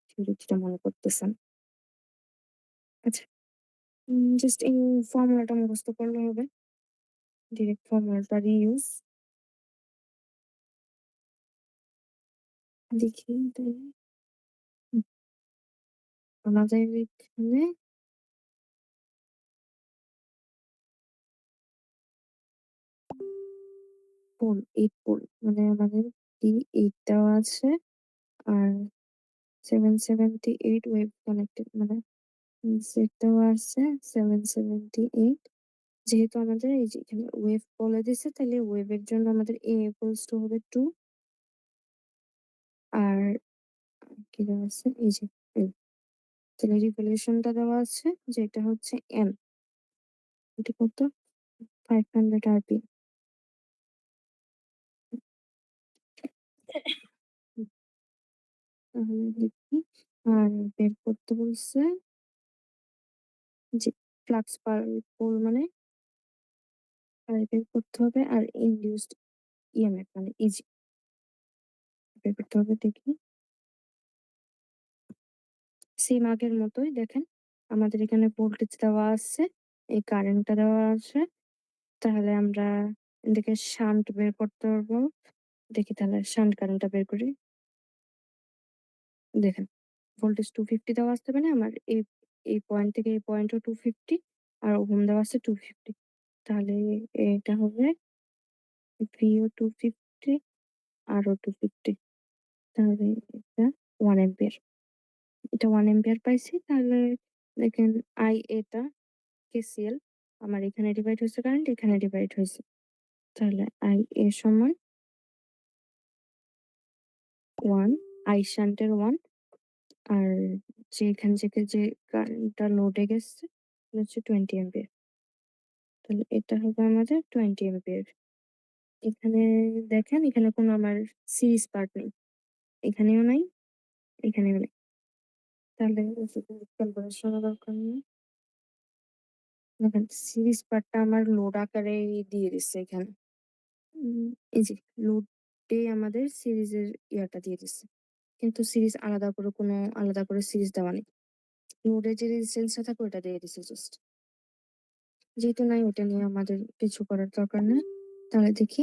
থিওরিটা মনে করতেছে না। আচ্ছা জাস্ট এই ফর্মুলাটা মুখস্থ করলে হবে। ডিরেক্ট ফর্মুলাটা রিইউজ দেখি তাহলে। হুম, আমাদের এখানে পোল 8 পোল মানে আমাদের D8 দেওয়া আছে আর 778 ওয়েভ কানেক্টেড মানে Z দেওয়া আছে 778। যেহেতু আমাদের এই যে এখানে ওয়েভ বলে দিছে তাহলে ওয়েভের জন্য আমাদের A ইকুয়ালস টু হবে 2 আর কি দেওয়া আছে এই যে L। তাহলে রিভলিউশনটা দেওয়া আছে যেটা হচ্ছে N। এটা কত 500 আরপিএম। তাহলে দেখি আর বের করতে বলছে যে ফ্লাক্স পার পোল মানে বের করতে হবে আর ইনডিউসড ইএমএফ মানে ইজি বের করতে হবে দেখি। সেম আগের মতোই দেখেন আমাদের এখানে ভোল্টেজ দেওয়া আছে এই কারেন্টটা দেওয়া আছে। তাহলে আমরা এদিকে শান্ট বের করতে পারবো। দেখি তাহলে শান্ট কারেন্টটা বের করি। দেখেন ভোল্টেজ 250 দেওয়া আসতে মানে আমার এই পয়েন্ট থেকে এই পয়েন্টও 250 আর ওহম দেওয়া আছে 250। তাহলে এটা হবে ভিও 250 আরও 250। তাহলে এটা 1 এম্পিয়ার। এটা 1 এম্পিয়ার পাইছি তাহলে দেখেন আই এটা কেসিএল আমার এখানে ডিভাইড হয়েছে কারেন্ট এখানে ডিভাইড হয়েছে। তাহলে আই এ সমান 1 আই শান্টের 1 আর যে এখান থেকে যে কারেন্টটা লোডে গেছে সেটা হচ্ছে 20 এম্পিয়ার। তাহলে এটা হবে আমাদের 20 এম্পিয়ার। এখানে দেখেন এখানে কোনো আমার সিরিজ পার্ট নেই। এখানেও নাই, এখানেও নাই। তাহলে ক্যালকুলেশনের দরকার নেই। দেখেন সিরিজ পার্টটা আমার লোড আকারে দিয়ে দিচ্ছে এখানে। এই যে লোডে আমাদের সিরিজের ইয়াটা দিয়ে দিচ্ছে। কিন্তু সিরিজ আলাদা করে সিরিজ দেওয়া নেই। লোডে যে রেজিস্ট্যান্সটা থাকে ওটা দিয়ে দিছে জাস্ট। যেহেতু নাই ওটা নিয়ে আমাদের কিছু করার দরকার নেই। তাহলে দেখি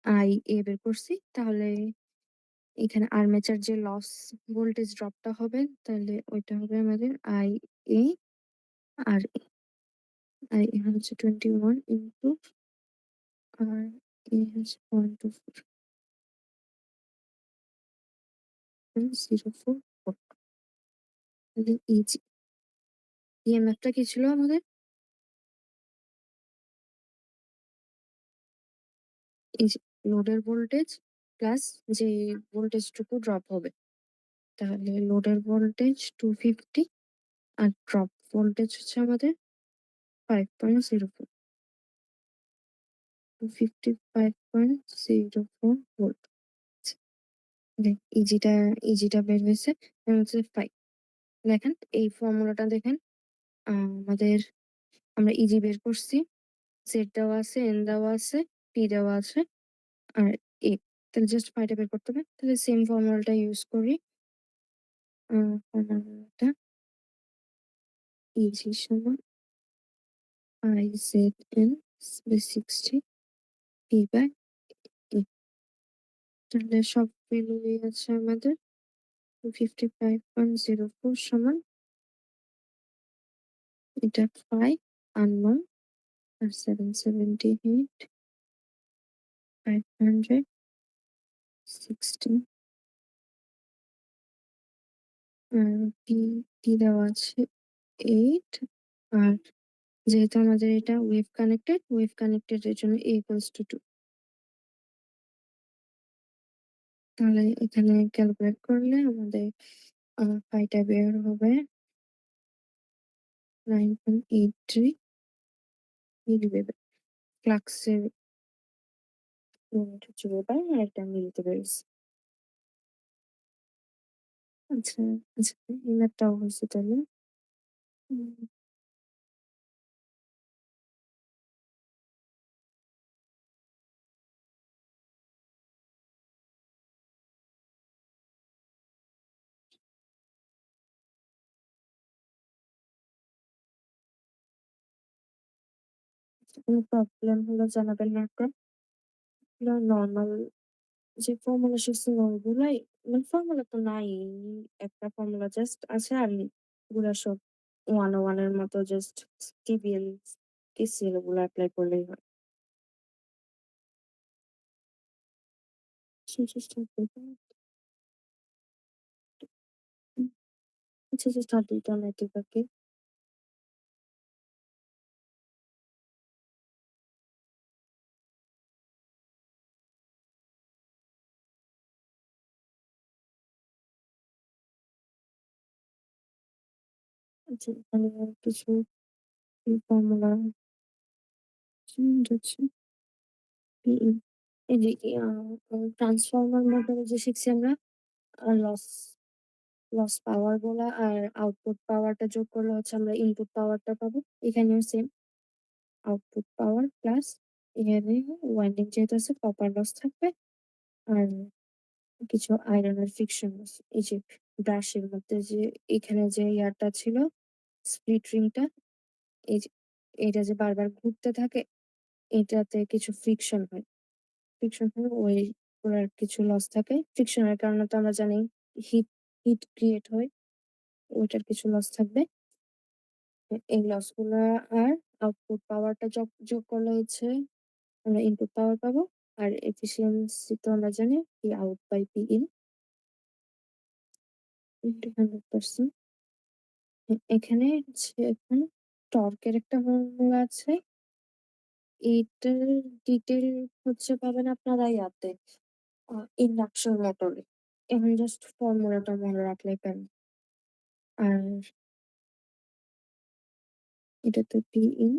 আই এ বের করছি তাহলে এখানে আর্মেচার যে লস ভোল্টেজ ড্রপটা হবে তাহলে ওইটা হবে আমাদের IA আর IA হচ্ছে 21 ইনটু আর এ হচ্ছে 0.24 0.04 ভোল্ট। তাহলে ইএমএফ টা কি ছিল আমাদের? এই যে লোডের ভোল্টেজ প্লাস যে ভোল্টেজটুকু ড্রপ হবে। তাহলে লোডের ভোল্টেজ 250 আর ড্রপ ভোল্টেজ হচ্ছে আমাদের 5.04 255.04 ভোল্ট। ইজিটা বের হয়েছে হচ্ছে 5। দেখেন এই ফর্মুলাটা দেখেন আমাদের আমরা ইজি বের করছি, জেড দেওয়া আছে, এন দেওয়া আছে, পি দেওয়া আছে আর এ। তাহলে জাস্ট ফাইটা বের করতে হবে। তাহলে সেম ফর্মুলাটা ইউজ করি। ফর্মুলাটা ইজি সমান IZN 60 পি বাই এ। তাহলে সব ভ্যালুই আছে আমাদের 255.04 সমান এটা 5 unknown আর 778 560 আর পি দেওয়া আছে 8 আর যেহেতু আমাদের এটা ওয়েভ কানেক্টেড এর জন্য A equals to 2। তাহলে এখানে ক্যালকুলেট করলে আমাদের পাইটা বের হবে 9.83 মিলিওয়েবার। ফ্লাক্সের ইউনিট হচ্ছে ওয়েবার আর এটা মিলিতে পেরেছি। আচ্ছা আচ্ছা এই ম্যাথটাও হয়েছে তাহলে। কোনো প্রবলেম হলে জানাবেন একটা। নর্মাল যে ফর্মুলা শিখছি ওগুলাই, মানে ফর্মুলা তো নাই, একটা ফর্মুলা জাস্ট আছে আর এগুলা সব 101 এর মতো জাস্ট টিবিএল টিসিএল ওগুলো অ্যাপ্লাই করলেই হয়। আচ্ছা জাস্ট আর দুইটা নাইটে বাকি। আচ্ছা এখানে আর কিছু ফর্মুলা হচ্ছে PE এই যে ট্রান্সফরমার মোটরে যে শিখছি আমরা লস লস পাওয়ার গুলা আর আউটপুট পাওয়ারটা যোগ করলে হচ্ছে আমরা ইনপুট পাওয়ারটা পাবো। এখানেও সেম আউটপুট পাওয়ার প্লাস এখানে ওয়াইন্ডিং যেহেতু আছে কপার লস থাকবে আর কিছু আয়রনের ফ্রিকশন লস। এই যে ব্রাশের মধ্যে যে এখানে যে ইয়ারটা ছিল স্প্লিট রিংটা, এই যে এটা যে বারবার ঘুরতে থাকে এটাতে কিছু ফ্রিকশন হয়। ফ্রিকশন হলে ওই ওর কিছু লস থাকে। ফ্রিকশনের কারণে তো আমরা জানি হিট হিট ক্রিয়েট হয়। ওইটার কিছু লস থাকবে। এই লস গুলা আর আউটপুট পাওয়ারটা যোগ করলে হচ্ছে আমরা ইনপুট পাওয়ার পাবো। আর এফিসিয়েন্সি তো আমরা জানি P out by P in into 100%। এখানে হচ্ছে এখন টর্কের একটা ফর্মুলা আছে। এটার ডিটেল হচ্ছে পাবেন আপনারা ইয়াতে ইন্ডাকশন মোটরে। এখন জাস্ট ফর্মুলাটা মনে রাখলেই পারেন। আর এটাতে পি ইন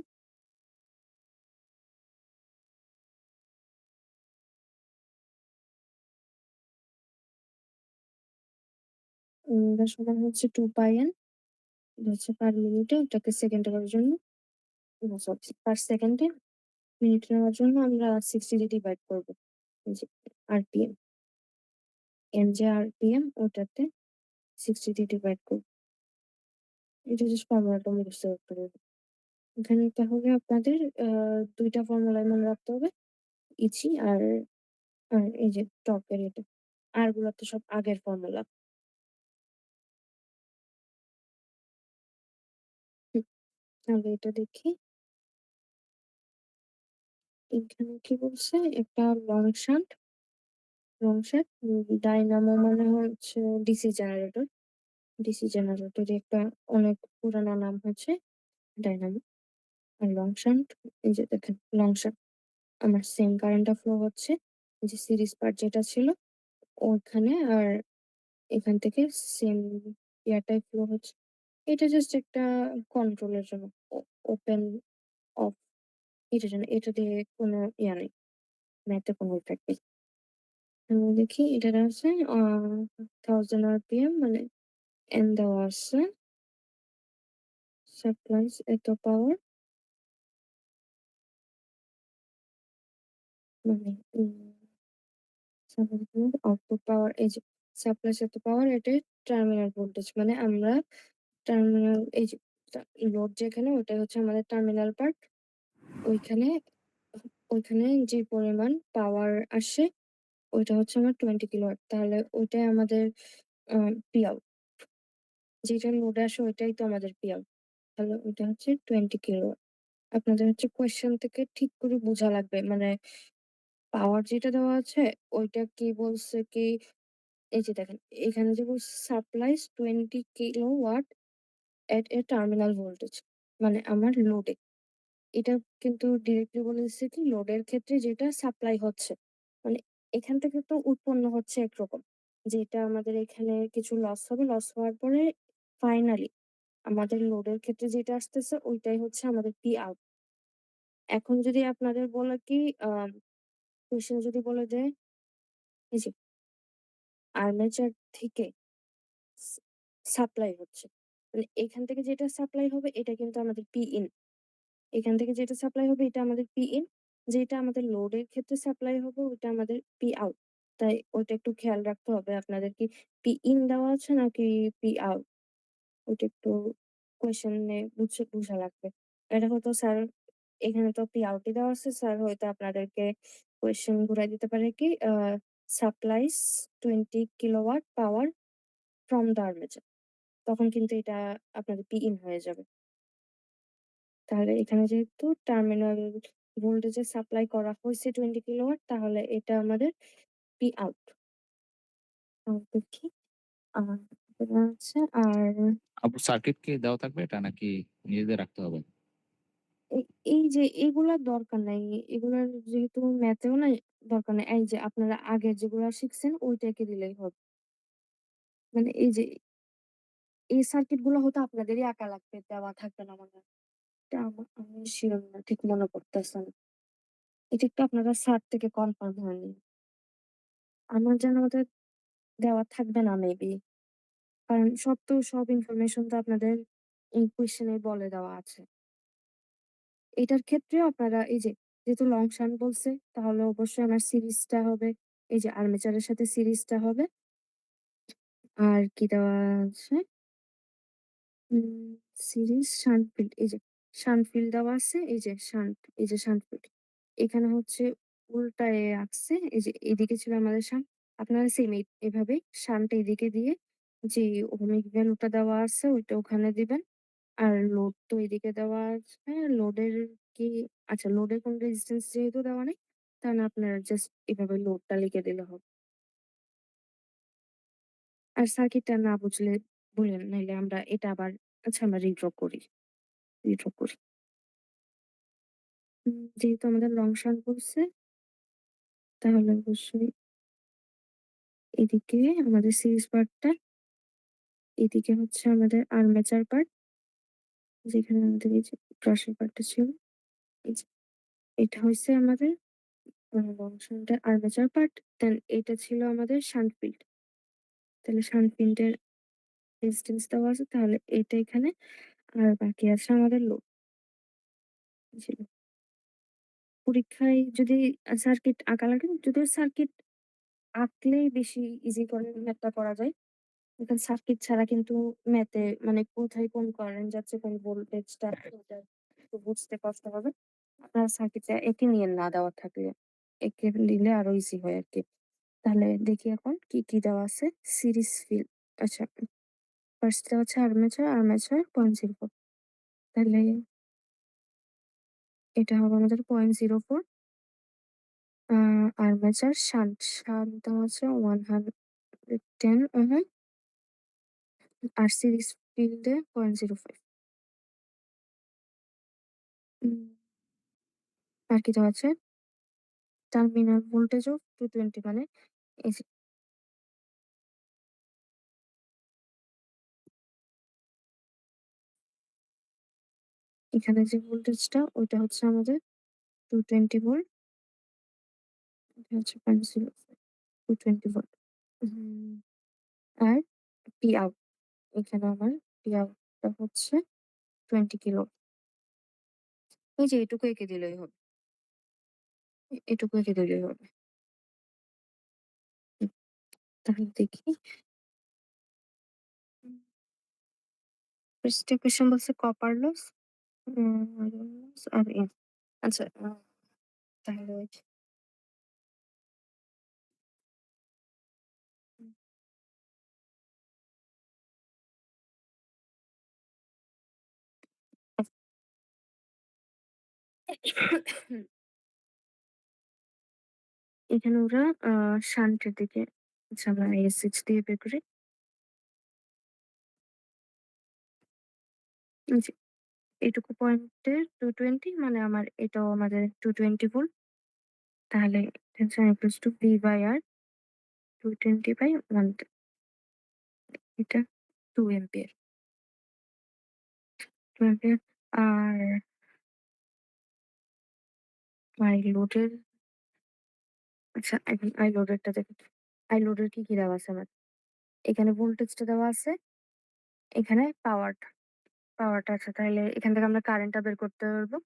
এটা সমান হচ্ছে 2 পাই এন। এটা হচ্ছে পার মিনিটে, এটাকে সেকেন্ডে করার জন্য সরি পার সেকেন্ডে মিনিট নেওয়ার জন্য আমরা 60 দিয়ে ডিভাইড করবো। এই যে আরপিএম এন যে আরপিএম ওটাতে 60 দিয়ে ডিভাইড করবো। এটা জাস্ট ফর্মুলাটা মুখস্থ করতে হবে। এখানে তাহলে আপনাদের দুইটা ফর্মুলা মনে রাখতে হবে, ইচি আর এই যে টর্কের এটা। আর গুলা তো সব আগের ফর্মুলা। তাহলে এটা দেখি। এখানে কি বলছে? একটা লং শার্ট, ডাইনামো মানে হচ্ছে ডিসি জেনারেটর। ডিসি জেনারেটরের একটা অনেক পুরানো নাম হচ্ছে ডাইনামো। আর লং শান্ট, এই যে দেখেন লং শান্ট আমার সেম কারেন্টটা ফ্লো হচ্ছে। এই যে সিরিজ পার্ট যেটা ছিল ওখানে, আর এখান থেকে সেম ইয়ারটাই ফ্লো হচ্ছে। এটা জাস্ট একটা কন্ট্রোলের জন্য, ওপেন অফ, এটার জন্য। এটা দিয়ে কোনো ইয়া নেই, ম্যাথে কোনো ইফেক্ট নেই। দেখি এটার আছে 1000 RPM, মানে এন দেওয়া আছে, সাপ্লাইজ এত পাওয়ার, মানে আউটপুট পাওয়ার, এই যে সাপ্লাইজ এত পাওয়ার, এটাই টার্মিনাল ভোল্টেজ। মানে আমরা টার্মিনাল, এই যে লোড যেখানে, ওটাই হচ্ছে আমাদের টার্মিনাল পার্ট। ওইখানে ওইখানে যে পরিমাণ পাওয়ার আসে ওইটা হচ্ছে আমার 20 কিলোওয়াট। তাহলে ওইটাই আমাদের পি আউট। যেটা লোডে আসে ওইটাই তো আমাদের পি আউট। তাহলে ওইটা হচ্ছে 20 কিলোওয়াট। আপনাদের হচ্ছে কোয়েশ্চেন থেকে ঠিক করে বোঝা লাগবে, মানে পাওয়ার যেটা দেওয়া আছে ওইটা কি বলছে কি, এই যে দেখেন এখানে যে বলছে সাপ্লাইজ 20 কিলোওয়াট এট এ টার্মিনাল ভোল্টেজ, মানে আমার লোডে। এটা কিন্তু ডিরেক্টলি বলে দিচ্ছে কি লোডের ক্ষেত্রে যেটা সাপ্লাই হচ্ছে, মানে এখান থেকে তো উৎপন্ন হচ্ছে একরকম, যেটা আমাদের এখানে কিছু লস হবে, লস হওয়ার পরে ফাইনালি আমাদের লোডের ক্ষেত্রে যেটা আসতেছে ওইটাই হচ্ছে আমাদের পি আউট। এখন যদি আপনাদের বলে কি কোয়েশ্চেন যদি বলে যে এই যে আর্মেচার থেকে সাপ্লাই হচ্ছে, মানে এখান থেকে যেটা সাপ্লাই হবে এটা কিন্তু আমাদের পি ইন। এখান থেকে যেটা সাপ্লাই হবে এটা আমাদের পি ইন। যেটা আমাদের লোডের ক্ষেত্রে সাপ্লাই হবে ওইটা আমাদের পি আউট। তাই ওইটা একটু খেয়াল রাখতে হবে আপনাদের, কি পি ইন দেওয়া আছে নাকি পি আউট, ওইটা একটু কোয়েশ্চেনে বুঝা লাগবে। এটা হয়তো স্যার, এখানে তো পি আউটই দেওয়া আছে, স্যার হয়তো আপনাদেরকে কোয়েশ্চেন ঘুরাই দিতে পারে কি supplies 20 kilowatt power from the armature, তখন কিন্তু এটা আপনাদের পি ইন হয়ে যাবে। তাহলে এখানে যেহেতু টার্মিনাল ভোল্টেজে সাপ্লাই করা হয়েছে 20 কিলোওয়াট, তাহলে এটা আমাদের পি আউট। দেখি আর এটা আছে। আর আপু সার্কিট কি দেওয়া থাকবে এটা নাকি নিজেদের রাখতে হবে? এই যে এগুলার দরকার নাই, এগুলার যেহেতু ম্যাথেও নাই, দরকার নাই। এই যে আপনারা আগে যেগুলা শিখছেন ওইটাকে দিলেই হবে। মানে এই যে এই সার্কিট গুলো হয়তো আপনাদেরই আঁকা লাগবে, দেওয়া থাকবে না মনে হয়। এটা আমি শিওর না, ঠিক মনে পড়তেছে না। এটা একটু আপনারা স্যার থেকে কনফার্ম হয়ে নিন। আমার জানা মতে দেওয়া থাকবে না মেবি, কারণ সব ইনফরমেশন তো আপনাদের এই কোয়েশ্চেনে বলে দেওয়া আছে। এটার ক্ষেত্রেও আপনারা এই যে যেহেতু লং শান্ট বলছে, তাহলে অবশ্যই আমার সিরিজটা হবে, এই যে আর্মেচারের সাথে সিরিজটা হবে। আর কি দেওয়া আছে? সিরিজ শান্ট ফিল্ড, এই যে শান্ট ফিল্ড দেওয়া আছে, এই যে শান্ট ফিল্ড। এখানে হচ্ছে উল্টায় আসছে, এই যে এদিকে ছিল আমাদের শান্ট। আপনারা সেম এভাবে শান্ট এদিকে দিয়ে যে ওহমিক ভ্যালুটা দেওয়া আছে ওইটা ওখানে দিবেন। আর লোড তো এদিকে দেওয়া আছে। লোডের কি, আচ্ছা লোডের কোন রেজিস্ট্যান্স যেহেতু দেওয়া নেই, তাহলে আপনারা জাস্ট এভাবে লোডটা লিখে দিলে হবে। আর সার্কিটটা না বুঝলে বলেন, নাইলে আমরা এটা আবার, আচ্ছা আমরা রিড্র করি। যেহেতু আমাদের লং শান্ট বলছে, তাহলে অবশ্যই এদিকে আমাদের সিরিজ পার্টটা, এদিকে হচ্ছে আমাদের আর্মেচার পার্ট, যেখানে আমাদের এই যে ব্রাশের পার্টটা ছিল। এই যে এটা হচ্ছে আমাদের লং শান্টের আর্মেচার পার্ট, দেন এটা ছিল আমাদের শান্ট ফিল্ড। তাহলে শান্ট ফিল্ডের রেজিস্ট্যান্স দেওয়া আছে, তাহলে এটা এখানে। আর বাকি আছে আমাদের লোড। ছিল পরীক্ষায় যদি সার্কিট আঁকা লাগে, যদিও সার্কিট আঁকলেই বেশি ইজি করে ম্যাথটা করা যায়। এখানে সার্কিট ছাড়া কিন্তু ম্যাথে মানে কোথায় কোন কারেন্ট যাচ্ছে, কোন ভোল্টেজটা, ওটা একটু বুঝতে কষ্ট হবে। আপনারা সার্কিটটা এঁকে নিয়েন না দেওয়া থাকলে, এঁকে নিলে আরো ইজি হয় আরকি। তাহলে দেখি এখন কি দেওয়া আছে। সিরিজ ফিল, আচ্ছা ফার্স্ট দেওয়া আছে আর্মেচার 0.04, তাহলে এটা হবে আমাদের 0.04। আর্মেচার শান্ট দেওয়া আছে 110 ওহম, আর সিরিজ ফিল্ডে 0.05। আর কি দেওয়া আছে, টার্মিনাল ভোল্টেজ অফ 220, মানে এই যে এখানে যে ভোল্টেজটা ওইটা হচ্ছে আমাদের 220 ভোল্ট, এটা হচ্ছে 0.05, 220 ভোল্ট। আর পি আউট, এখানে আমার পি আউটটা হচ্ছে 20 কিলো। এই যে এটুকু এঁকে দিলেই হবে, এটুকু এঁকে দিলেই হবে। হুম, তাহলে দেখি। ফার্স্ট কোয়েশ্চেন বলছে কপার লস, আয়রন লস আর আচ্ছা তাহলে উম, এখানে ওরা শান্টের দিকে, আচ্ছা আমরা এস দিয়ে বের করি। এই যে এইটুকু পয়েন্টের 220, মানে আমার এটাও আমাদের 220 ভোল্ট। তাহলে equals to V by R 220 by 1, এটা 2 এম্পিয়ার, 2 এম্পিয়ার। আর আই লোডের, আচ্ছা এখন আই লোডেরটা দেখি। আই লোডের কি দেওয়া আছে আমার, এখানে ভোল্টেজটা দেওয়া আছে, এখানে পাওয়ারটা আছে। তাহলে এখান থেকে আমরা কারেন্টটা বের করতে পারবো।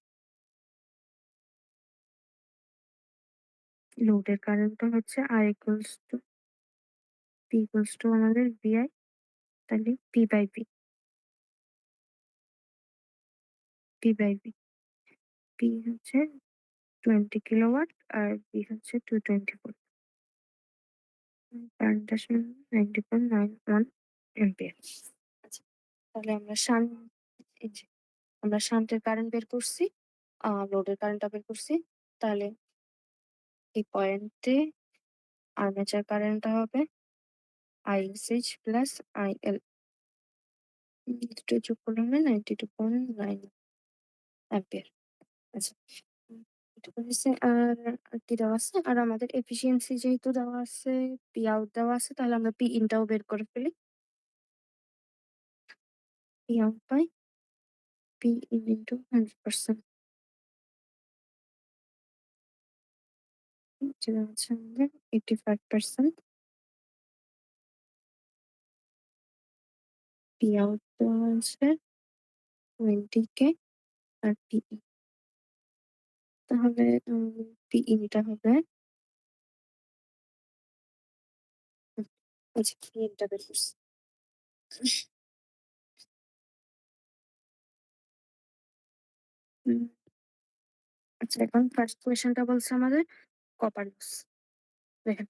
লোডের কারেন্টটা হচ্ছে I equals to P equals to আমাদের VI, তাহলে P by V, P by V, P হচ্ছে 20 কিলোওয়াট আর ভি হচ্ছে 220 ভোল্ট। কারেন্ট আসলে 90.91 এম্পিয়ার। আচ্ছা তাহলে এই যে আমরা শান্টের কারেন্ট বের করছি, লোডের কারেন্টটা বের করছি। তাহলে এই পয়েন্টে আর্মেচার কারেন্টটা হবে ISH প্লাস IL, দুটো যোগ করলে হবে 92.9 অ্যাম্পিয়ার। আচ্ছা এটুকু হচ্ছে। আর কি দেওয়া আছে, আর আমাদের এফিসিয়েন্সি যেহেতু দেওয়া আছে, পি আউট দেওয়া আছে, তাহলে আমরা পি ইনটাও বের করে ফেলি। P out by P in into 100%, যেটা হচ্ছে আমাদের 85%। পি আউট দেওয়া আছে 20K আর পি ইন, তাহলে পি ইনটা হবে, আচ্ছা পি ইনটা বের করছি। হুম, আচ্ছা এখন ফার্স্ট কোয়েশ্চেনটা বলছে আমাদের কপার লস। দেখেন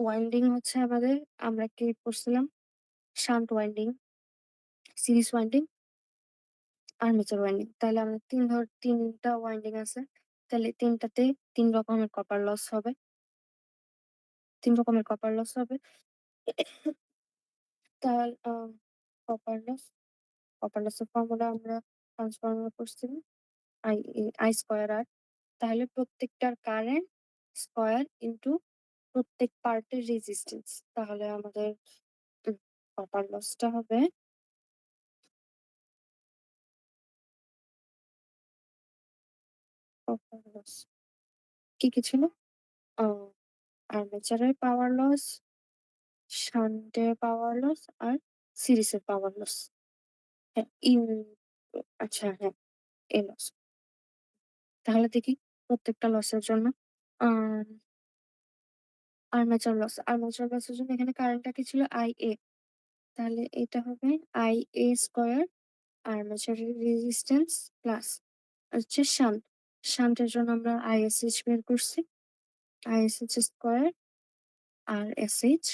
ওয়াইন্ডিং হচ্ছে আমাদের, আমরা কি করছিলাম, shunt winding, series winding, armature winding. তাহলে আমরা তিনটা ওয়াইন্ডিং আছে, তাহলে তিনটাতে 3 রকমের কপার লস হবে, 3 রকমের কপার লস হবে। তাহলে কপার লসের ফর্মুলা আমরা ট্রান্সফর্মার করছিলাম আই আই স্কয়ার আর, তাহলে প্রত্যেকটার কারেন্ট স্কয়ার ইনটু প্রত্যেক পার্টের রেজিস্ট্যান্স। তাহলে আমাদের কপার লসটা হবে কপার লস কি ছিল, আর্মেচারের পাওয়ার লস, শান্টের পাওয়ার লস আর সিরিজের পাওয়ার লস। হ্যাঁ আচ্ছা হ্যাঁ এই লস। তাহলে দেখি প্রত্যেকটা লসের জন্য। আর্মেচার লসের জন্য এখানে কারেন্টটা কি ছিল IA, তাহলে এটা হবে IA স্কয়ার আর্মেচারের রেজিস্ট্যান্স প্লাস হচ্ছে শান্টের জন্য আমরা ISH বের করছি, ISH square R SH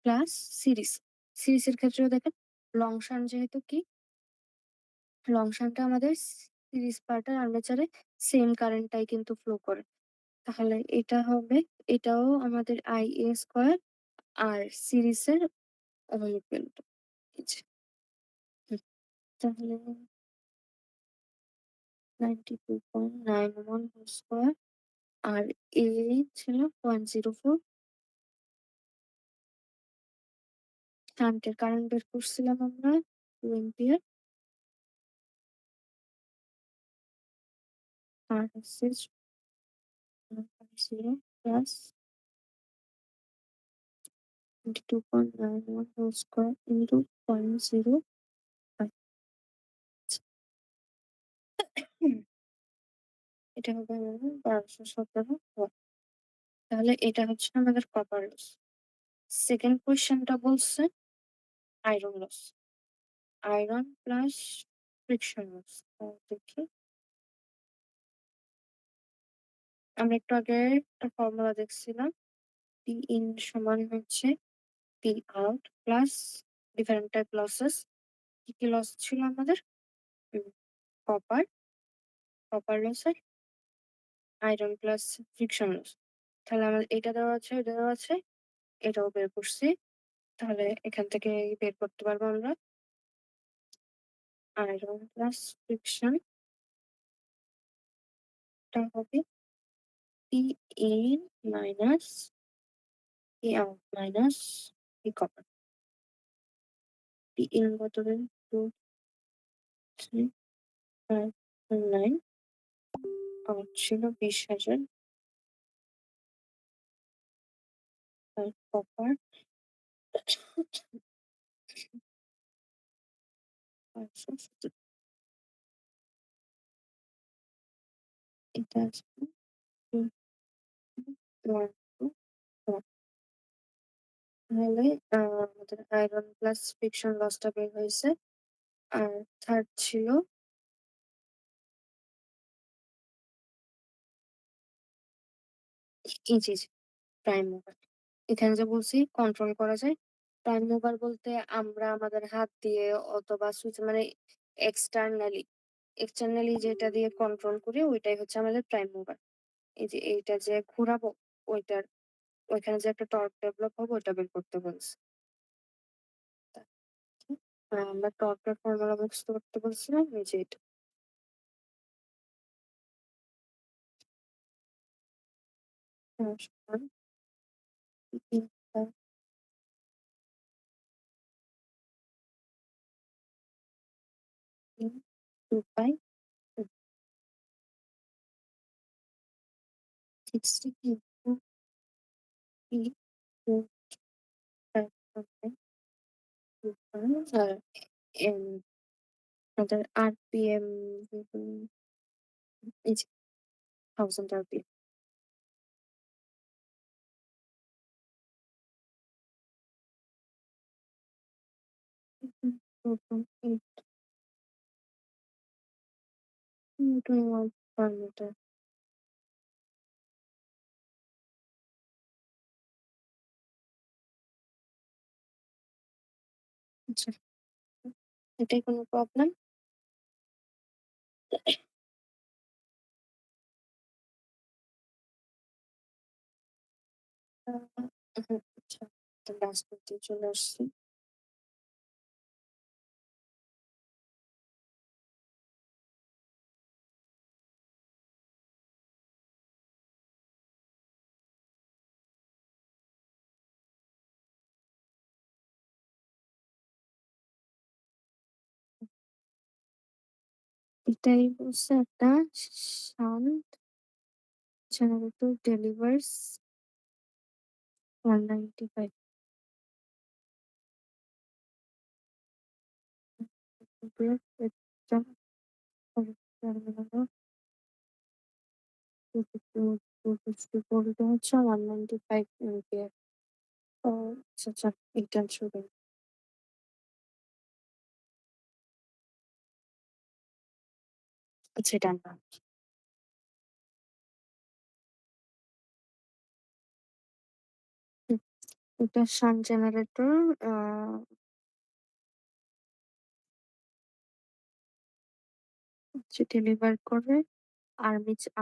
plus series. সিরিজের ক্ষেত্রেও দেখেন লং শান্ট যেহেতু কি লং শান্টটা আমাদের সিরিজ পার্টের আর্মেচারে সেম কারেন্টটাই কিন্তু ফ্লো করে। তাহলে এটা হবে এটাও আমাদের IA স্কয়ার আর সিরিজের ইকুয়াল টু তাহলে 92.91 হোল স্কয়ার আর এ ছিল 0.04 শান্টের কারেন্ট বের করছিলাম আমরা 2 এম্পিয়ার আর হচ্ছে 0 প্লাস 22.91 হোল স্কয়ার ইন্টু 0.05 এটা হবে আমাদের 1217 ওয়াট। তাহলে এটা হচ্ছে আমাদের কপার লস। সেকেন্ড কোয়েশ্চেনটা বলছে iron loss. Iron plus friction loss. দেখি আমরা একটু আগে একটা ফর্মুলা দেখছিলাম। পি ইন সমান হচ্ছে P out plus different type losses. কি কি লস ছিল আমাদের? কপার, কপার লস আর আয়রন প্লাস ফ্রিকশন লস। তাহলে আমাদের এটা দেওয়া আছে, এটা দেওয়া আছে, এটাও বের করছি। তাহলে এখান থেকে বের করতে পারবো আমরা আয়রন প্লাস ফ্রিকশন টা হবে P in minus P out minus P copper. P in কত দিন 2 3 5 9 আউট ছিল 20,000 আর কপার 570 এটা আসবে 2 1 2 1 তাহলে আমাদের আয়রন প্লাস ফ্রিকশন লসটা বের হয়েছে। আর থার্ড ছিল এই যে প্রাইম মুভার। এখানে যে বলছি কন্ট্রোল করা যায়। প্রাইম মুভার বলতে আমরা আমাদের হাত দিয়ে অথবা সুইচ মানে এক্সটার্নালি এক্সটার্নালি যেটা দিয়ে কন্ট্রোল করি ওইটাই হচ্ছে আমাদের প্রাইম মুভার। এই যে এইটা যে ঘোরাবো ওইটার ওইখানে যে একটা টর্ক ডেভেলপ হবে ওইটা বের করতে বলছে। আমরা টর্কের ফর্মুলা মুখস্থ করতে বলছিলাম এই যে এটা। সমান ইন্টার 2 পাই 60 ইন্টু পি 2 5 2 পাই আর এম আমাদের আরপিএম এই যে 1000 আরপিএম। হুম, 4.8 21 per meter। আচ্ছা, এটাই কোনো প্রবলেম? আচ্ছা, তো লাস্ট পর্যায়ে চলে আসছি। এটাই বলছে একটা shunt generator delivers 195 ampere with jump of terminal 250 volt হচ্ছে 195 ampere। ও আচ্ছা আচ্ছা এটা শুরু আচ্ছা এটা না এটা শান্ট জেনারেটর হচ্ছে ডেলিভার করে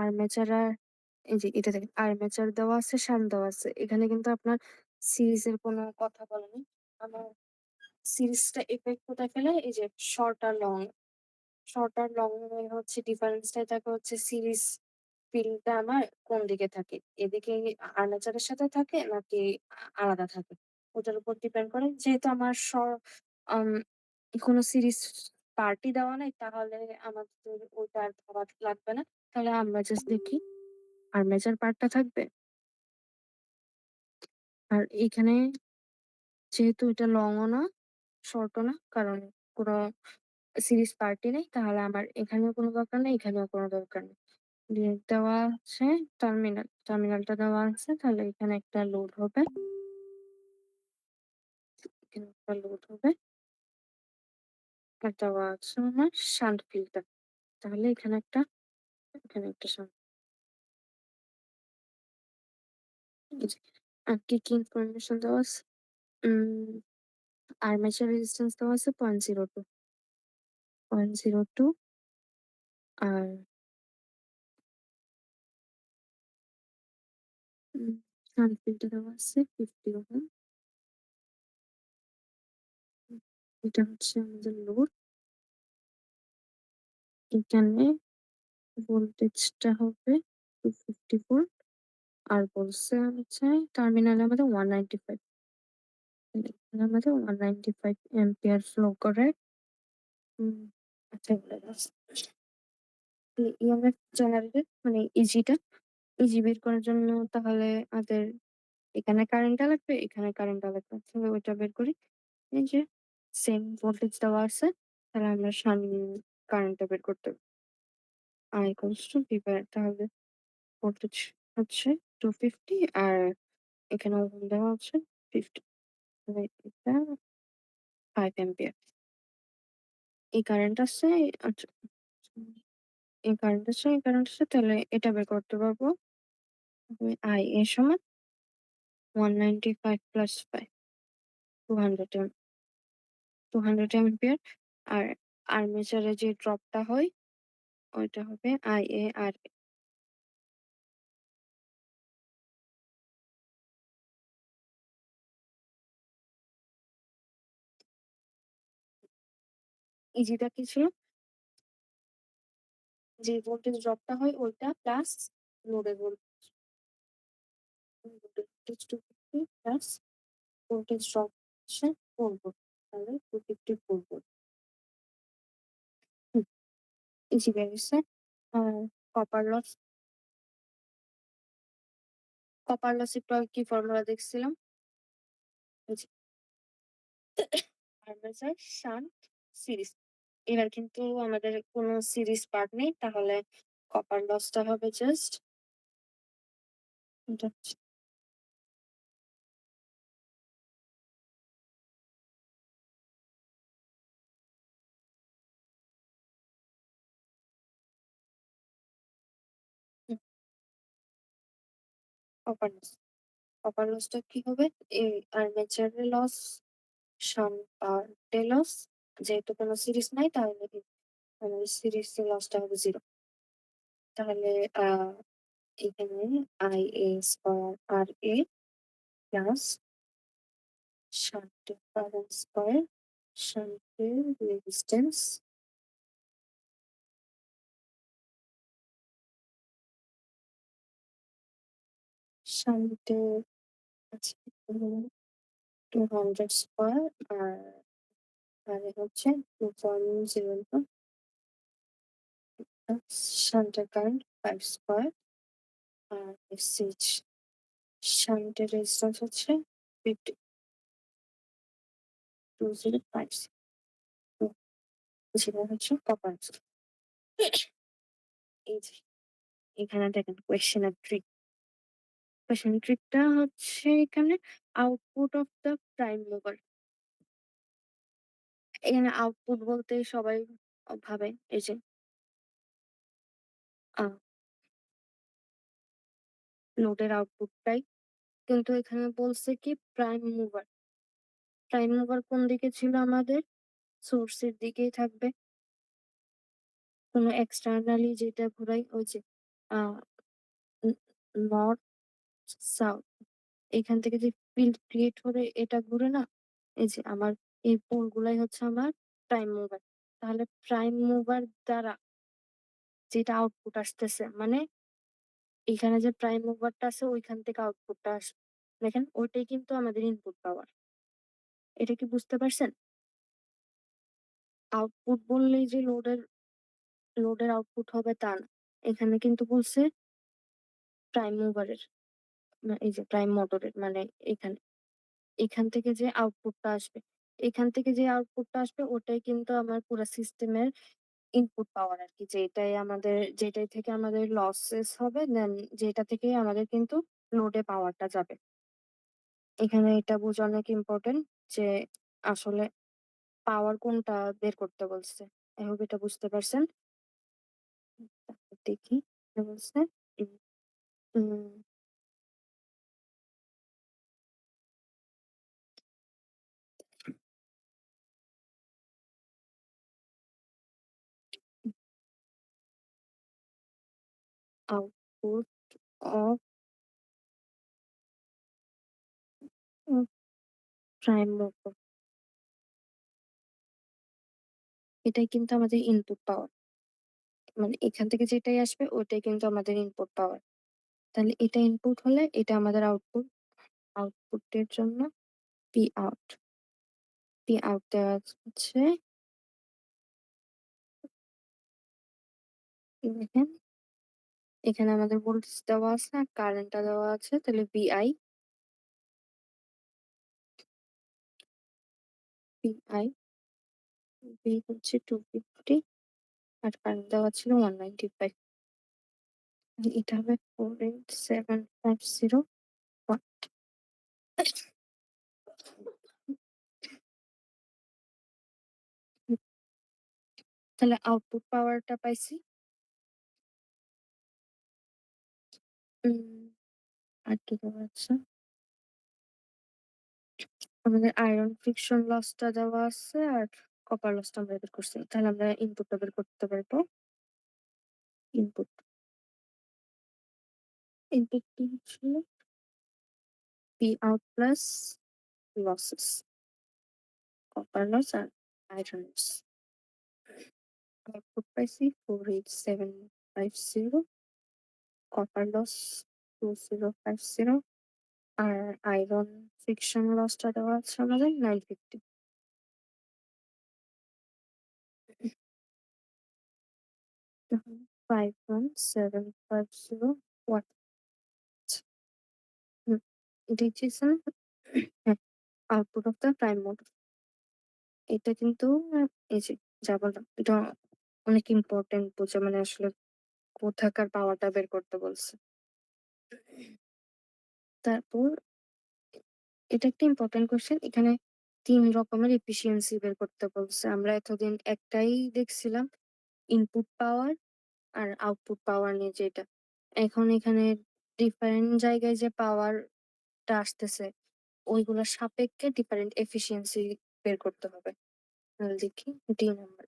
আর্মেচার আর এই যে এটা দেখেন আর্মেচার দেওয়া আছে, শান্ট দেওয়া আছে। এখানে কিন্তু আপনার সিরিজের কোনো কথা বলেনি। আমার সিরিজটা ইফেক্ট কোথায় ফেলে এই যে শর্ট আর লং। শর্ট আর লং এর হচ্ছে ডিফারেন্সটাই থাকে হচ্ছে সিরিজ ফিল্ডটা আমার কোন দিকে থাকে। এদিকে আর্মেচারের সাথে থাকে নাকি আলাদা থাকে। ওটার উপর ডিপেন্ড করে। যেহেতু আমার আম কোনো সিরিজ পার্টই দেওয়া নাই তাহলে আমাদের ওইটা আর ভাবা লাগবে না। তাহলে আমরা জাস্ট দেখি আর্মেচার পার্টটা থাকবে। আর এইখানে যেহেতু এটা লং ও না, শর্ট ও না কারণ কোনো সিরিজ পার্টই নেই তাহলে আমার এখানেও কোনো দরকার নেই, এখানেও কোনো দরকার নেই। ডিরেক্ট দেওয়া আছে টার্মিনালটা দেওয়া আছে তাহলে এখানে একটা লোড হবে। এখানে একটা লোড হবে। আর দেওয়া আছে আমার শান্ট ফিল্টার। তাহলে এখানে একটা শান্ট। এই যে আর কি ইনফরমেশন দেওয়া আছে? উম আর্মেচার রেজিস্ট্যান্স দেওয়া আছে 0.02 0.02 আর শান্ট ফিল্টার দেওয়া আছে 50 ওহম। এটা হচ্ছে আমাদের লোড। এখানে ভোল্টেজটা হবে 250 ভোল্ট আর বলছে হচ্ছে টার্মিনালে আমাদের 195। এখানে আমাদের 195 অ্যাম্পিয়ার ফ্লো করে। হুম, আচ্ছা বলে দাও। ইএমএফ জেনারেটর মানে ইজি বের করার জন্য তাহলে আমাদের এখানে কারেন্টটা লাগবে, এখানে কারেন্টটা লাগবে। তাহলে ওইটা বের করি। এই যে সেম ভোল্টেজ দেওয়া আছে তাহলে আমরা কারেন্টটা বের করতে হবে। I equals to V বার তাহলে ভোল্টেজ হচ্ছে 250 আর এখানে ওহম দেওয়া আছে 50 তাহলে এটা 5 অ্যাম্পিয়ার। এই কারেন্ট আছে আচ্ছা এই কারেন্ট আছে তাহলে এটা বের করতে পারবো। I এর সমান 195 প্লাস 5 200 200 অ্যাম্পিয়ার আর আর্মেচারে যে ড্রপটা হয় ওইটা হবে IA আর ইজিটা কি ছিল? যে ভোল্টেজ ড্রপটা হয় ওইটা প্লাস লোডের ভোল্টেজ 250 প্লাস ভোল্টেজ ড্রপ হচ্ছে 4 ভোল্ট তাহলে 254 ভোল্ট। ইজি বের হইছে। আর কপার লস একটু আগে কি ফর্মুলা দেখছিলাম? ওই যে আর্মেচার শান্ট সিরিজ। এবার কিন্তু আমাদের কোনো সিরিজ পার্ট নেই তাহলে কপার লসটা হবে জাস্ট এটা হচ্ছে কপার লস। কপার লসটা কি হবে? এই আর্মেচারের লস শান্ট পার্টের লস যেহেতু কোনো সিরিজ নাই তাহলে আমাদের সিরিজের লসটা হবে 0। তাহলে এখানে IA স্কয়ার RA প্লাস শান্টের কারেন্ট স্কয়ার শান্টের রেজিস্ট্যান্স শান্টের আছে 200 স্কয়ার আর হচ্ছে 2.02 শান্টের কারেন্ট 5 স্কয়ার আর এসএইচ শান্টের রেজিস্ট্যান্স হচ্ছে 50 2056 যেটা হচ্ছে কপার। এই যে এখানে দেখেন কোয়েশ্চেন ট্রিকটা হচ্ছে এখানে output of the prime mover. এখানে আউটপুট বলতে সবাই ভাবে এই যে লোডের আউটপুটটাই কিন্তু এখানে বলছে কি প্রাইম মুভার। প্রাইম মুভার কোন দিকে ছিল আমাদের? সোর্স এর দিকেই থাকবে। কোনো এক্সটার্নালি যেটা ঘুরাই ওই যে আ ন নর্থ, সাউথ এখান থেকে যে ফিল্ড ক্রিয়েট করে এটা ঘুরে না? এই যে আমার এই পোল গুলাই হচ্ছে আমার প্রাইম মুভার। তাহলে প্রাইম মুভার দ্বারা যেটা আউটপুট আসতেছে মানে এখানে যে প্রাইম মুভারটা আছে ওইখান থেকে আউটপুটটা আসবে। দেখেন ওইটাই কিন্তু আমাদের ইনপুট পাওয়ার। এটা কি বুঝতে পারছেন? আউটপুট বললেই যে লোডের আউটপুট হবে তা না। এখানে কিন্তু বলছে প্রাইম মুভারের এই যে প্রাইম মোটরের মানে এখানে। এখান থেকে যে আউটপুটটা আসবে, এখান থেকে যে আউটপুটটা আসবে ওটাই কিন্তু আমার পুরা সিস্টেমের ইনপুট পাওয়ার আরকি। যেটাই থেকে আমাদের লসেস হবে দেন যেটা থেকে আমাদের কিন্তু লোডে পাওয়ারটা যাবে। এখানে এটা বোঝা অনেক ইম্পোর্টেন্ট যে আসলে পাওয়ার কোনটা বের করতে বলছে। I hope এটা বুঝতে পারছেন। তারপর দেখি কি বলছে। উম উম আউটপুট অফ প্রাইম মোটর এটাই কিন্তু আমাদের ইনপুট পাওয়ার। মানে এখান থেকে যেটাই আসবে ওটাই কিন্তু আমাদের ইনপুট পাওয়ার। তাহলে এটা ইনপুট হলে এটা আমাদের আউটপুট। আউটপুটের জন্য পি আউট। পি আউট দেওয়া হচ্ছে দেখেন এখানে আমাদের ভোল্টেজ দেওয়া আছে আর কারেন্টটা দেওয়া আছে তাহলে ভিআই ভিআই ভি হচ্ছে 250 আর কারেন্ট দেওয়া ছিল 195 এটা হবে 48750 ওয়াট। তাহলে আউটপুট পাওয়ারটা পাইছি উম আর কি দেওয়া আছে আমাদের আয়রন ফ্রিকশন লসটা দেওয়া আছে আর কপার লসটা আমরা বের করছি। তাহলে আমরা ইনপুটটা বের করতে পারবো। ইনপুট ইনপুট কি ছিল? P out plus losses copper loss আর আয়রন লস। আউটপুট পাইছি 48750 কপার লস 2050 আর আয়রন ফ্রিকশন লসটা দেওয়া আছে আমাদের 950 51750 ওয়াট। হুম, এটাই হচ্ছে হ্যাঁ, output of the prime motor. এটা কিন্তু এই যে যা বললাম এটা অনেক ইম্পোর্টেন্ট বোঝা মানে আসলে কোথাকার পাওয়ারটা বের করতে বলছে। তারপর এটা একটা ইম্পোর্টেন্ট কোয়েশ্চেন। এখানে ৩ রকমের এফিসিয়েন্সি বের করতে বলছে। আমরা এতদিন একটাই দেখছিলাম ইনপুট পাওয়ার আর আউটপুট পাওয়ার নিয়ে যেটা। এখন এখানে ডিফারেন্ট জায়গায় যে পাওয়ারটা আসতেছে ওইগুলোর সাপেক্ষে ডিফারেন্ট এফিসিয়েন্সি বের করতে হবে। তাহলে দেখি ডি নাম্বার।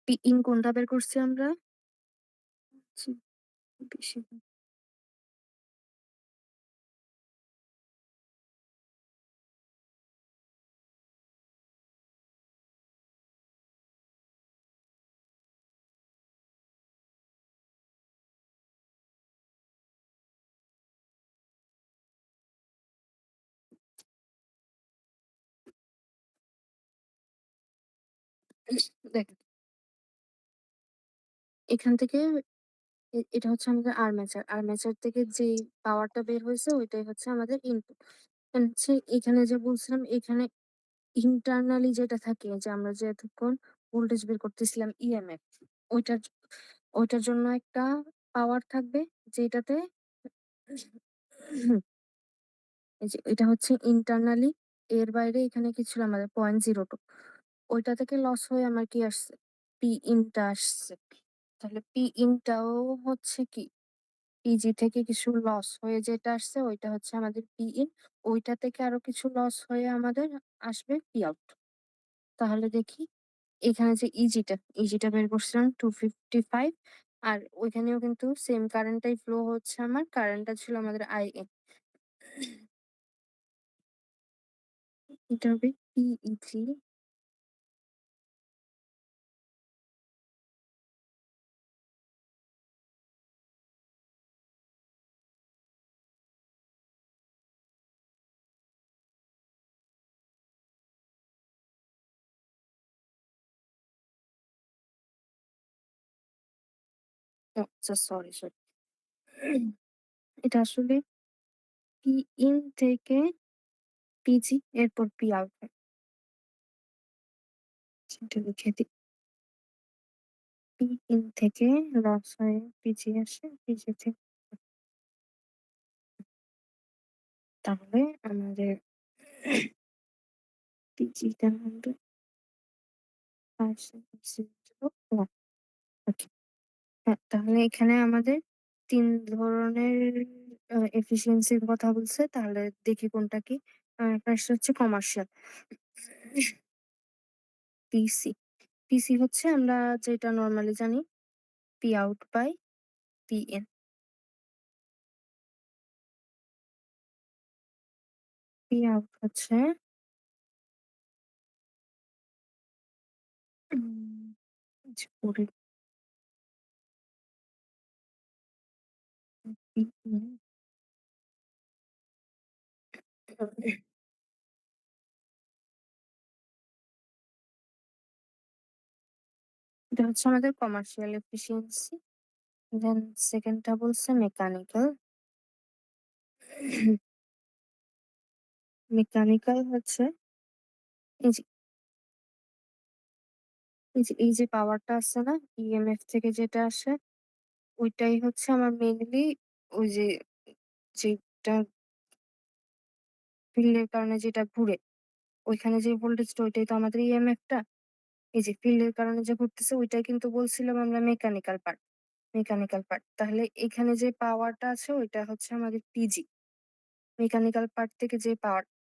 পি ইন কোনটা বের করছি আমরা? আচ্ছা, বেশি দেখেন এখান থেকে এটা হচ্ছে আমাদের আর্মেচার। আর্মেচার থেকে যেই পাওয়ারটা বের হইছে ওইটাই হচ্ছে আমাদের ইনপুট। হচ্ছে এখানে যে বলছিলাম এখানে ইন্টারনালি যেটা থাকে যে আমরা যে এতক্ষণ ভোল্টেজ বের করতেছিলাম ইএমএফ ওইটার ওইটার জন্য একটা পাওয়ার থাকবে যেটাতে এই যে এটা হচ্ছে ইন্টারনালি, এর বাইরে এখানে কি ছিল আমাদের 0.02, ওইটা থেকে লস হয়ে আমার কি আসছে? পি ইনটা আসছে। তাহলে পি ইনটাও হচ্ছে কি পিজি থেকে কিছু লস হয়ে যেটা আসছে ওইটা হচ্ছে আমাদের পি ইন, ওইটা থেকে আরো কিছু লস হয়ে আমাদের আসবে পি আউট। তাহলে দেখি এখানে যে ইজিটা বের করছিলাম 255, আর ওইখানেও কিন্তু সেম কারেন্টটাই ফ্লো হচ্ছে, আমার কারেন্টটা ছিল আমাদের আইএ, এটা হবে পিইজি আচ্ছা সরি সরি এটা আসলে পি ইন থেকে পিজি এরপর পি আউট, সেটা লিখে দিই। পি ইন থেকে লস হয়ে পিজি আসে, পিজি থেকে, তাহলে আমাদের পিজিটা হবে 5.01। ওকে, হ্যাঁ, তাহলে এখানে আমাদের ৩ ধরনের এফিসিয়েন্সির কথা বলছে। তাহলে দেখি কোনটা কি? ফার্স্ট হচ্ছে কমার্শিয়াল। পিসি। পিসি হচ্ছে আমরা যেটা নরমালি জানি P out by P in. P out হচ্ছে উম যে পরে পিএন এটা হচ্ছে আমাদের কমার্শিয়াল এফিসিয়েন্সি। দেন সেকেন্ডটা বলছে মেকানিক্যাল। মেকানিক্যাল হচ্ছে এই যে এই যে পাওয়ারটা আছে না ইএমএফ থেকে যেটা আসে, ওইটাই হচ্ছে আমার মেইনলি ওই যে যেটা ফিল্ডের কারণে যেটা ঘুরে, ওইখানে যে ভোল্টেজটা ওইটাই তো আমাদের ইএমএফটা। এই যে ফিল্ডের কারণে যে ঘুরতেছে ওইটাই কিন্তু বলছিলাম আমরা মেকানিক্যাল পার্ট। তাহলে এখানে যে পাওয়ারটা আছে ওইটা হচ্ছে আমাদের পিজি। মেকানিক্যাল পার্ট থেকে যে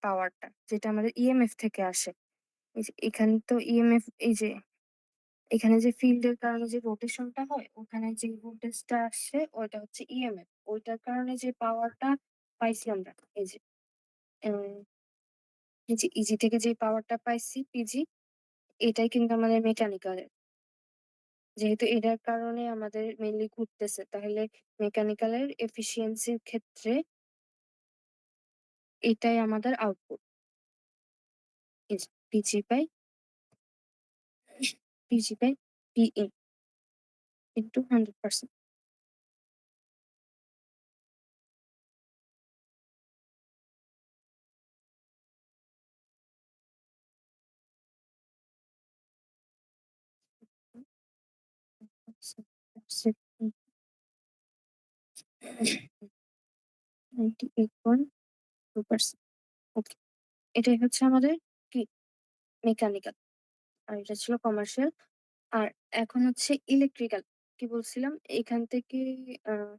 পাওয়ারটা যেটা আমাদের ইএমএফ থেকে আসে, এই যে এখানে তো ইএমএফ, এই যে এখানে যে ফিল্ডের কারণে যে রোটেশনটা হয় ওখানে যে ভোল্টেজটা আসে ওইটা হচ্ছে ইএমএফ, ওইটার কারণে যে পাওয়ারটা পাইছি আমরা, এই যে উম, এই যে ইজি থেকে যে পাওয়ারটা পাইছি পিজি, এটাই কিন্তু আমাদের মেকানিক্যালের। যেহেতু এটার কারণে আমাদের মেইনলি ঘুরতেছে, তাহলে মেকানিক্যালের এফিসিয়েন্সির ক্ষেত্রে এটাই আমাদের output. PG by P in into 100%। Seven 98.2%। Okay, এটাই হচ্ছে আমাদের কি মেকানিক্যাল, আর এটা ছিল কমার্শিয়াল। আর এখন হচ্ছে ইলেকট্রিক্যাল। কি বলছিলাম এখান থেকে আহ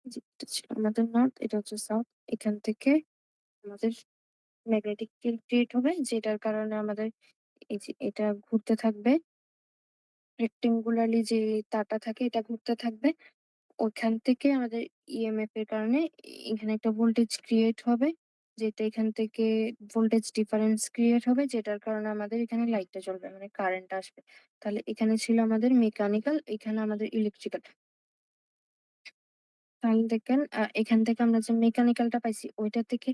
এটা ছিল আমাদের নর্থ, এটা হচ্ছে সাউথ। এখান থেকে আমাদের ম্যাগনেটিক ফিল্ড ক্রিয়েট হবে যেটার কারণে আমাদের এই যে এটা ঘুরতে থাকবে, রেক্টেঙ্গুলারলি যে তারটা থাকে এটা ঘুরতে থাকবে। ওইখান থেকে আমাদের ইএমএফ এর কারণে এখানে একটা ভোল্টেজ ক্রিয়েট হবে, যেটা এখান থেকে ভোল্টেজ ডিফারেন্স ক্রিয়েট হবে, যেটার কারণে আমাদের এখানে লাইটটা জ্বলবে, মানে কারেন্ট আসবে। তাহলে এখানে ছিল আমাদের মেকানিক্যাল, এখানে আমাদের ইলেকট্রিক্যাল। তাহলে দেখেন এখান থেকে আমরা যে মেকানিক্যালটা পাইছি ওইটা থেকে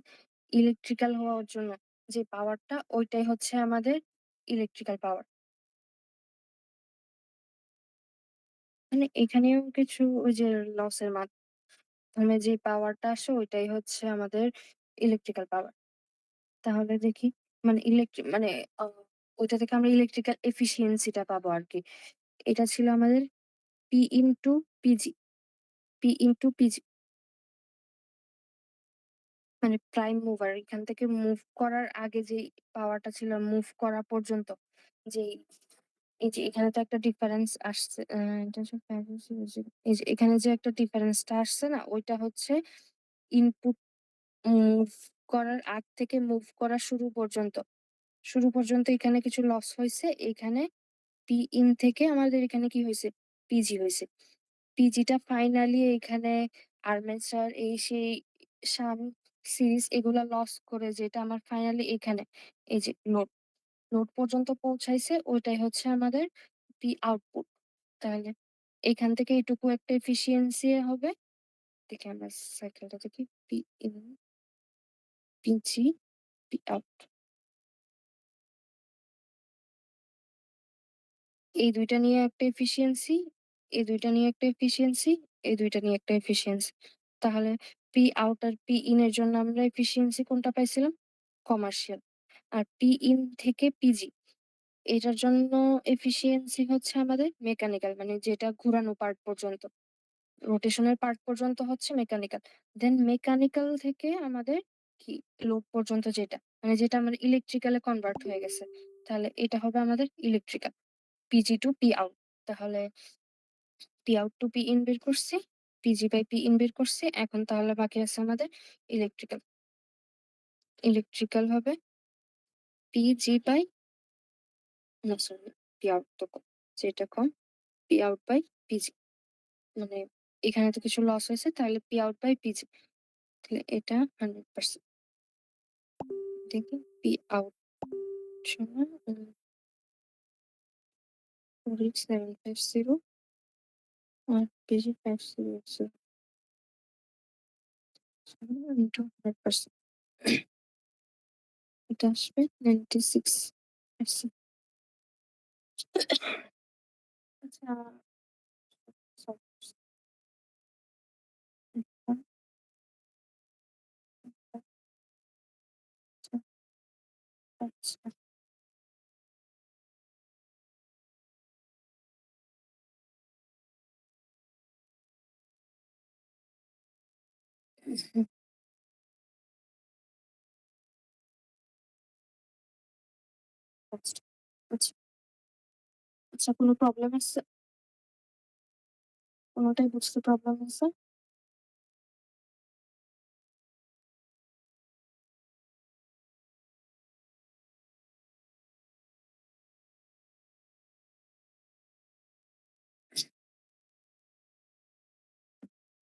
ইলেকট্রিক্যাল হওয়ার জন্য যে পাওয়ারটা, ওইটাই হচ্ছে আমাদের ইলেকট্রিক্যাল পাওয়ার। মানে এখানেও কিছু ওই যে লসের মাধ্যমে যে পাওয়ারটা আসে ওইটাই হচ্ছে আমাদের ইলেকট্রিক্যাল পাওয়ার। তাহলে দেখি মানে মানে আ ওইটা থেকে আমরা ইলেকট্রিক্যাল এফিসিয়েন্সিটা পাবো আরকি। এটা ছিল আমাদের P into PG, P into PG. মানে প্রাইম মুভার এখান থেকে মুভ করার আগে যেই পাওয়ারটা ছিল মুভ করা পর্যন্ত যেই এই যে এখানে তো একটা ডিফারেন্স আসছে এটা হচ্ছে এই যে এখানে যে একটা ডিফারেন্সটা আসছে না ওইটা হচ্ছে ইনপুট মুভ করার আগ থেকে মুভ করা শুরু পর্যন্ত এখানে কিছু লস হইছে। এখানে পি ইন থেকে আমাদের এখানে কি হইছে? পিজি হইছে। পিজিটা ফাইনালি এখানে আর্মেচার এই সেই শান্ট সিরিজ এগুলা লস করে যেটা আমার ফাইনালি এখানে এই যে লোড পর্যন্ত পৌঁছাইছে ওইটাই হচ্ছে আমাদের পি আউটপুট। তাহলে এখান থেকে এটুকু একটা এফিসিয়েন্সি হবে। দেখি আমরা সাইকেলটা দেখি P in, PG, P out. এই ২ টা নিয়ে একটা এফিসিয়েন্সি, এই ২ টা নিয়ে একটা এফিসিয়েন্সি, এই ২ টা নিয়ে একটা এফিসিয়েন্সি। তাহলে পি আউট আর পি ইন এর জন্য আমরা এফিসিয়েন্সি কোনটা পাইছিলাম? কমার্শিয়াল। আর পি ইন থেকে পিজি এটার জন্য এফিসিয়েন্সি হচ্ছে আমাদের মেকানিক্যাল, মানে যেটা ঘুরানো পার্ট পর্যন্ত। রোটেশনের পার্ট পর্যন্ত হচ্ছে মেকানিক্যাল। দেন মেকানিক্যাল থেকে আমাদের কি লোড পর্যন্ত যেটা, মানে যেটা আমার ইলেকট্রিক্যাল এ কনভার্ট হয়ে গেছে। তাহলে এটা হবে আমাদের electrical. PG to P out. তাহলে P out to P in বের করছি, পিজি বাই পি ইন বের করছি। এখন তাহলে বাকি আছে আমাদের ইলেকট্রিক্যাল। ইলেকট্রিক্যাল হবে পিজি বাই, না সরি, পি আউট তো কম, যেটা কম পি আউট বাই পিজি। মানে এখানে তো কিছু লস হয়েছে তাহলে পি আউট বাই পিজি। তাহলে এটা 100%। দেখি পি আউট সমান 4750 আর পিজি 500 ইন্টু 100%। এটা আসবে 96%। আচ্ছা, সরি, আচ্ছা, আচ্ছা, আচ্ছা, আচ্ছা, কোনো প্রবলেম আছে? কোনটাই বুঝতে প্রবলেম হইছে?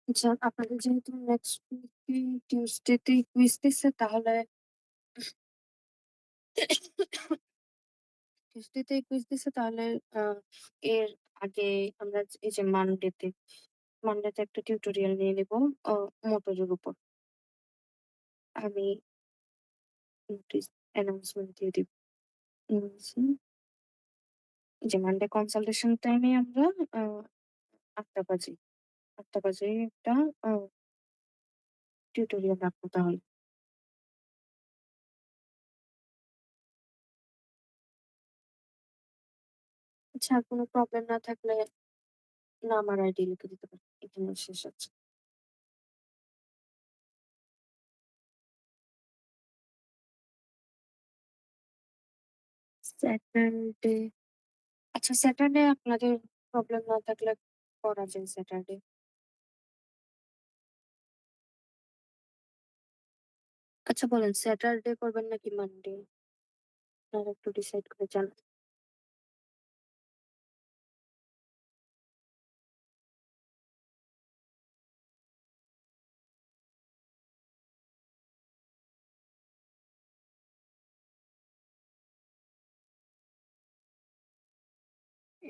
আচ্ছা, আপনাদের যেহেতু নেক্সট উইকে টিউসডে তেই কুইজ দিছে তাহলে টিউসডে তেই কুইজ দিছে তাহলে আ এর আগে আমরা এই যে মানডেতে একটা টিউটোরিয়াল নিয়ে নিবো আ মোটরের উপর। আমি নোটিস অ্যানাউন্সমেন্ট দিয়ে দিব। এই যে মানডে কনসালটেশন টাইমে আমরা আ ৮ঃ০০ বাজে ৮ঃ০০ বাজে একটা আ টিউটোরিয়াল রাখবো তাহলে। আচ্ছা, আর কোনো প্রবলেম না থাকলে নাম আর আইডি লিখে দিতে পারেন। এখানে শেষ আছে। স্যাটারডে, আচ্ছা স্যাটারডে আপনাদের প্রবলেম না থাকলে করা যায় স্যাটারডে। আচ্ছা বলেন স্যাটারডে করবেন নাকি মানডে? আপনারা একটু ডিসাইড করে জানান।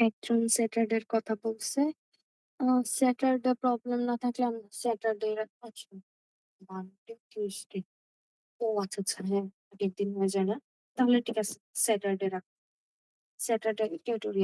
একজন স্যাটারডের কথা বলছে। স্যাটারডে প্রবলেম না থাকলে আমরা স্যাটারডে আচ্ছা মানডে, টিউসডে। ও আচ্ছা, আচ্ছা হ্যাঁ, আগের দিন হয়ে যায় না? তাহলে ঠিক আছে স্যাটারডে স্যাটারডে টিউটোরিয়াল